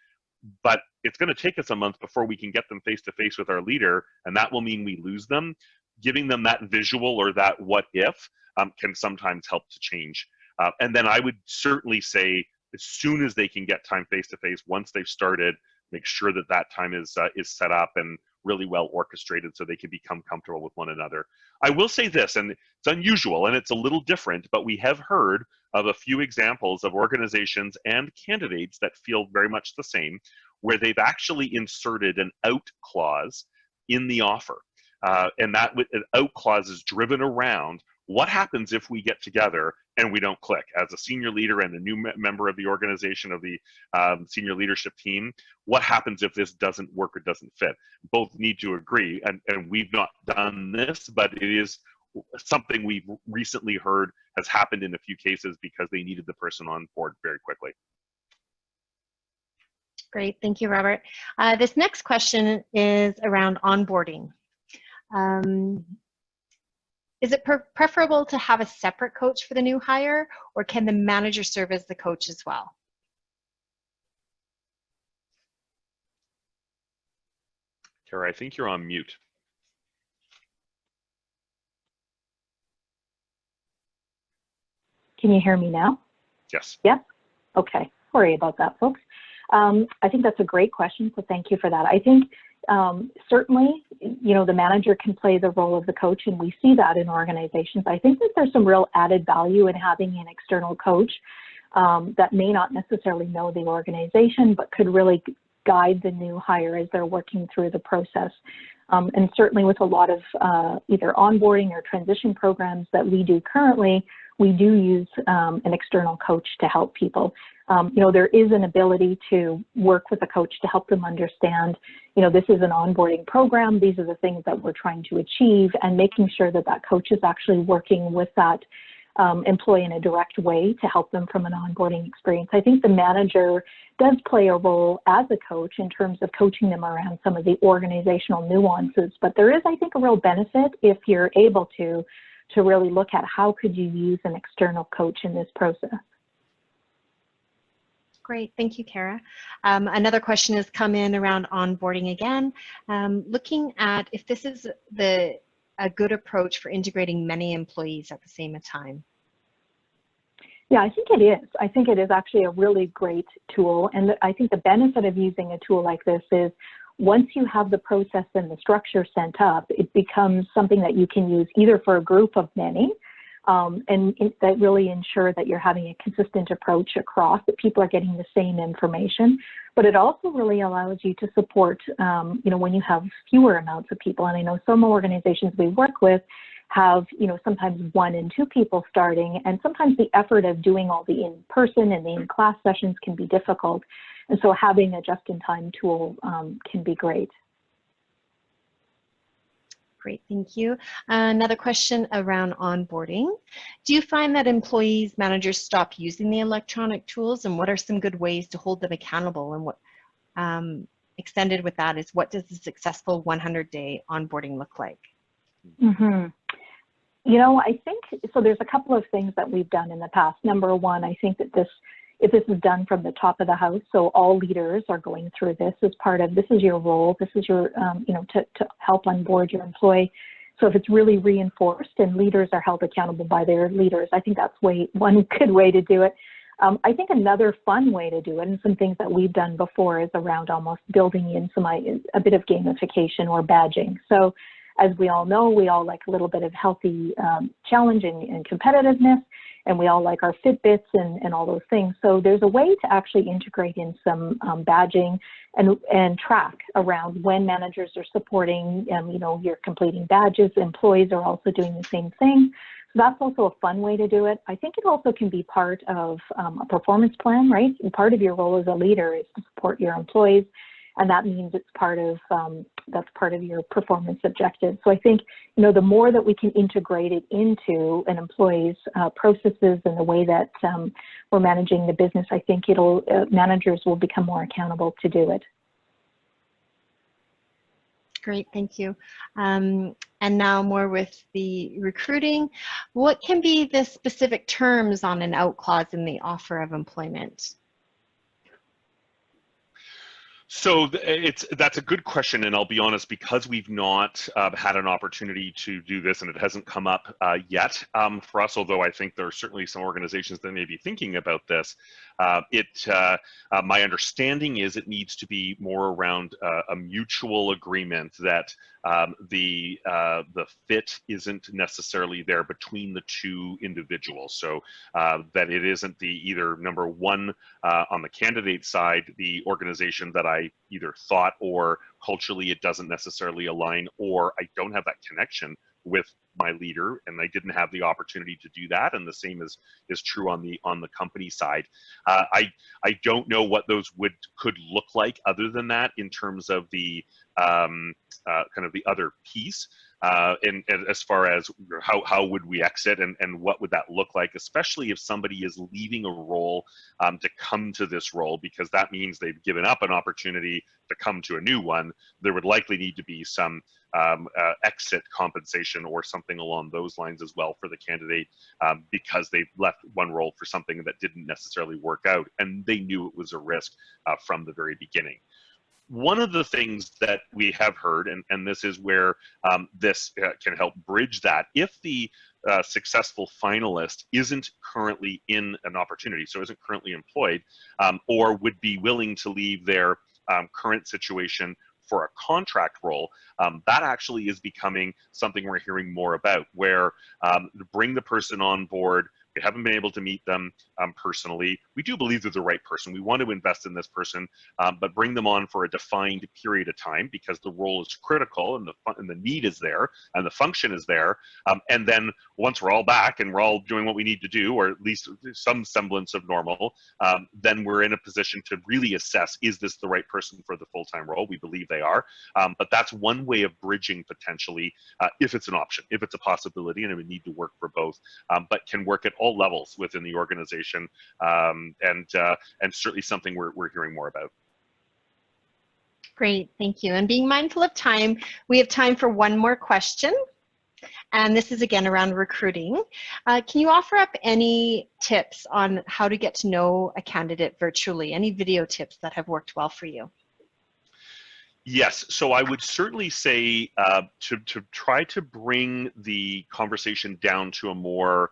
Speaker 2: but it's going to take us a month before we can get them face-to-face with our leader, and that will mean we lose them. Giving them that visual or that what if can sometimes help to change. And then I would certainly say, as soon as they can get time face-to-face, once they've started, make sure that that time is set up and really well orchestrated so they can become comfortable with one another. I will say this, and it's unusual and it's a little different, but we have heard of a few examples of organizations and candidates that feel very much the same, where they've actually inserted an out clause in the offer. And that an out clause is driven around what happens if we get together and we don't click. As a senior leader and a new member of the organization, of the senior leadership team, what happens if this doesn't work or doesn't fit? Both need to agree, and we've not done this, but it is something we've recently heard has happened in a few cases because they needed the person on board very quickly.
Speaker 1: Great, thank you, Robert. This next question is around onboarding. Is it preferable to have a separate coach for the new hire, or can the manager serve as the coach as well?
Speaker 2: Cara, I think you're on mute.
Speaker 3: Can you hear me now?
Speaker 2: Yes.
Speaker 3: Yeah? Okay. Sorry about that, folks. I think that's a great question, so thank you for that. I think certainly, the manager can play the role of the coach, and we see that in organizations. I think that there's some real added value in having an external coach that may not necessarily know the organization, but could really guide the new hire as they're working through the process. And certainly with a lot of either onboarding or transition programs that we do currently, we do use an external coach to help people. There is an ability to work with a coach to help them understand, this is an onboarding program, these are the things that we're trying to achieve, and making sure that that coach is actually working with that employee in a direct way to help them from an onboarding experience. I think the manager does play a role as a coach in terms of coaching them around some of the organizational nuances, but there is, I think, a real benefit if you're able to really look at how could you use an external coach in this process.
Speaker 1: Great, thank you, Cara. Another question has come in around onboarding again. Looking at if this is a good approach for integrating many employees at the same time.
Speaker 3: Yeah, I think it is. I think it is actually a really great tool. And I think the benefit of using a tool like this is once you have the process and the structure sent up, it becomes something that you can use either for a group of many, and that really ensure that you're having a consistent approach across, that people are getting the same information. But it also really allows you to support, when you have fewer amounts of people. And I know some organizations we work with have, sometimes 1 and 2 people starting, and sometimes the effort of doing all the in-person and the in-class sessions can be difficult. And so having a just-in-time tool can be great.
Speaker 1: Great, thank you. Another question around onboarding. Do you find that employees, managers stop using the electronic tools, and what are some good ways to hold them accountable? And what extended with that is, what does a successful 100-day onboarding look like?
Speaker 3: Mm-hmm. I think, so there's a couple of things that we've done in the past. Number one, I think that if this is done from the top of the house, so all leaders are going through this as part of, this is your role, this is your, to help onboard your employee. So if it's really reinforced and leaders are held accountable by their leaders, I think that's one good way to do it. I think another fun way to do it, and some things that we've done before, is around almost building in a bit of gamification or badging. So as we all know, we all like a little bit of healthy challenge and competitiveness, and we all like our Fitbits and all those things. So there's a way to actually integrate in some badging and track around when managers are supporting, you're completing badges, employees are also doing the same thing. So that's also a fun way to do it. I think it also can be part of a performance plan, right? And part of your role as a leader is to support your employees, and that means it's that's part of your performance objective. So I think, the more that we can integrate it into an employee's processes and the way that we're managing the business, I think managers will become more accountable to do it.
Speaker 1: Great, thank you. And now more with the recruiting. What can be the specific terms on an out clause in the offer of employment?
Speaker 2: So that's a good question, and I'll be honest, because we've not had an opportunity to do this, and it hasn't come up yet for us, although I think there are certainly some organizations that may be thinking about this. My understanding is it needs to be more around a mutual agreement that the fit isn't necessarily there between the two individuals. So that it isn't either number one on the candidate side, the organization that I either thought or culturally it doesn't necessarily align, or I don't have that connection with my leader and I didn't have the opportunity to do that, and the same is true on the company side. I don't know what those could look like other than that in terms of the kind of the other piece, and as far as how would we exit and what would that look like, especially if somebody is leaving a role to come to this role, because that means they've given up an opportunity to come to a new one. There would likely need to be some exit compensation or something along those lines as well for the candidate, because they've left one role for something that didn't necessarily work out and they knew it was a risk from the very beginning. One of the things that we have heard, and this is where this can help bridge that, if the successful finalist isn't currently in an opportunity, so isn't currently employed, or would be willing to leave their current situation for a contract role, that actually is becoming something we're hearing more about, where to bring the person on board, we haven't been able to meet them personally. We do believe they're the right person. We want to invest in this person, but bring them on for a defined period of time because the role is critical and the need is there and the function is there. And then once we're all back and we're all doing what we need to do, or at least some semblance of normal, then we're in a position to really assess, is this the right person for the full-time role? We believe they are. But that's one way of bridging potentially, if it's an option, if it's a possibility, and it would need to work for both, but can work at all levels within the organization, and certainly something we're hearing more about.
Speaker 1: Great, thank you. And being mindful of time, we have time for one more question. And this is again around recruiting. Can you offer up any tips on how to get to know a candidate virtually? Any video tips that have worked well for you?
Speaker 2: Yes, so I would certainly say to try to bring the conversation down to a more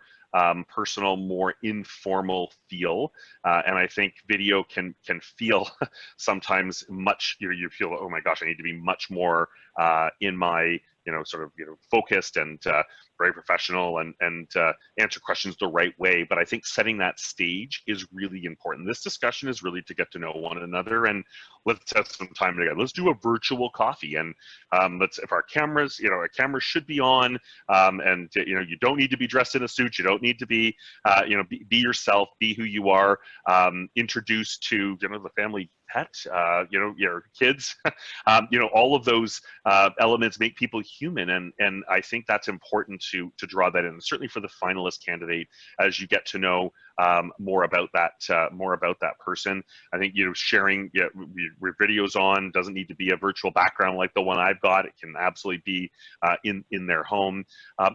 Speaker 2: personal, more informal feel, and I think video can feel sometimes much. You feel, oh my gosh, I need to be much more in my sort of focused and very professional and answer questions the right way. But I think setting that stage is really important. This discussion is really to get to know one another, and let's have some time together. Let's do a virtual coffee, and if our cameras, a camera should be on, and you don't need to be dressed in a suit. You don't need to be, be yourself, be who you are. Introduce to the family pet, your kids, all of those elements make people human, and I think that's important to draw that in. Certainly for the finalist candidate, as you get to know more about that person. I think sharing videos on doesn't need to be a virtual background like the one I've got. It can absolutely be in their home.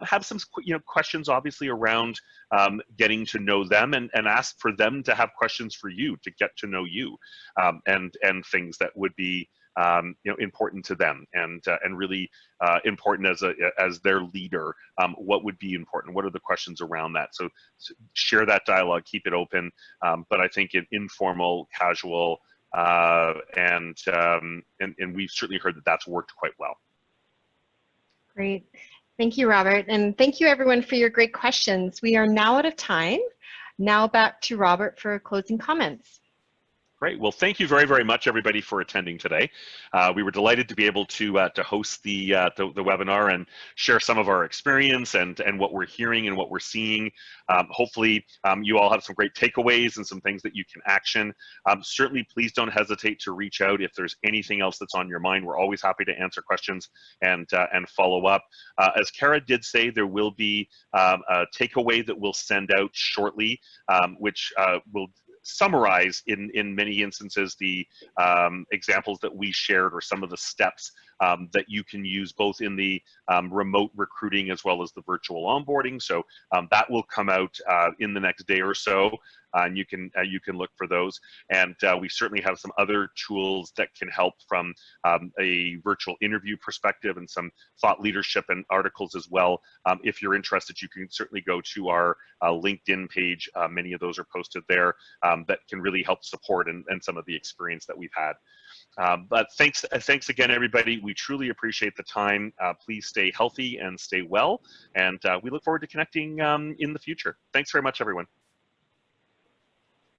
Speaker 2: Have some questions obviously around getting to know them, and ask for them to have questions for you to get to know you, and things that would be important to them, and really important as their leader. What would be important? What are the questions around that? So share that dialogue, keep it open, but I think informal, casual, and we've certainly heard that that's worked quite well.
Speaker 1: Great. Thank you, Robert. And thank you, everyone, for your great questions. We are now out of time. Now back to Robert for closing comments.
Speaker 2: Great. Well, thank you very, very much, everybody, for attending today. We were delighted to be able to host the webinar and share some of our experience and what we're hearing and what we're seeing. Hopefully, you all have some great takeaways and some things that you can action. Certainly, please don't hesitate to reach out if there's anything else that's on your mind. We're always happy to answer questions and follow up. As Cara did say, there will be a takeaway that we'll send out shortly, which will summarize in many instances the examples that we shared, or some of the steps that you can use both in the remote recruiting as well as the virtual onboarding. So that will come out in the next day or so, and you can look for those. And we certainly have some other tools that can help from a virtual interview perspective, and some thought leadership and articles as well. If you're interested, you can certainly go to our LinkedIn page. Many of those are posted there, that can really help support and some of the experience that we've had. But thanks again, everybody. We truly appreciate the time. Please stay healthy and stay well, and we look forward to connecting in the future. Thanks very much, everyone.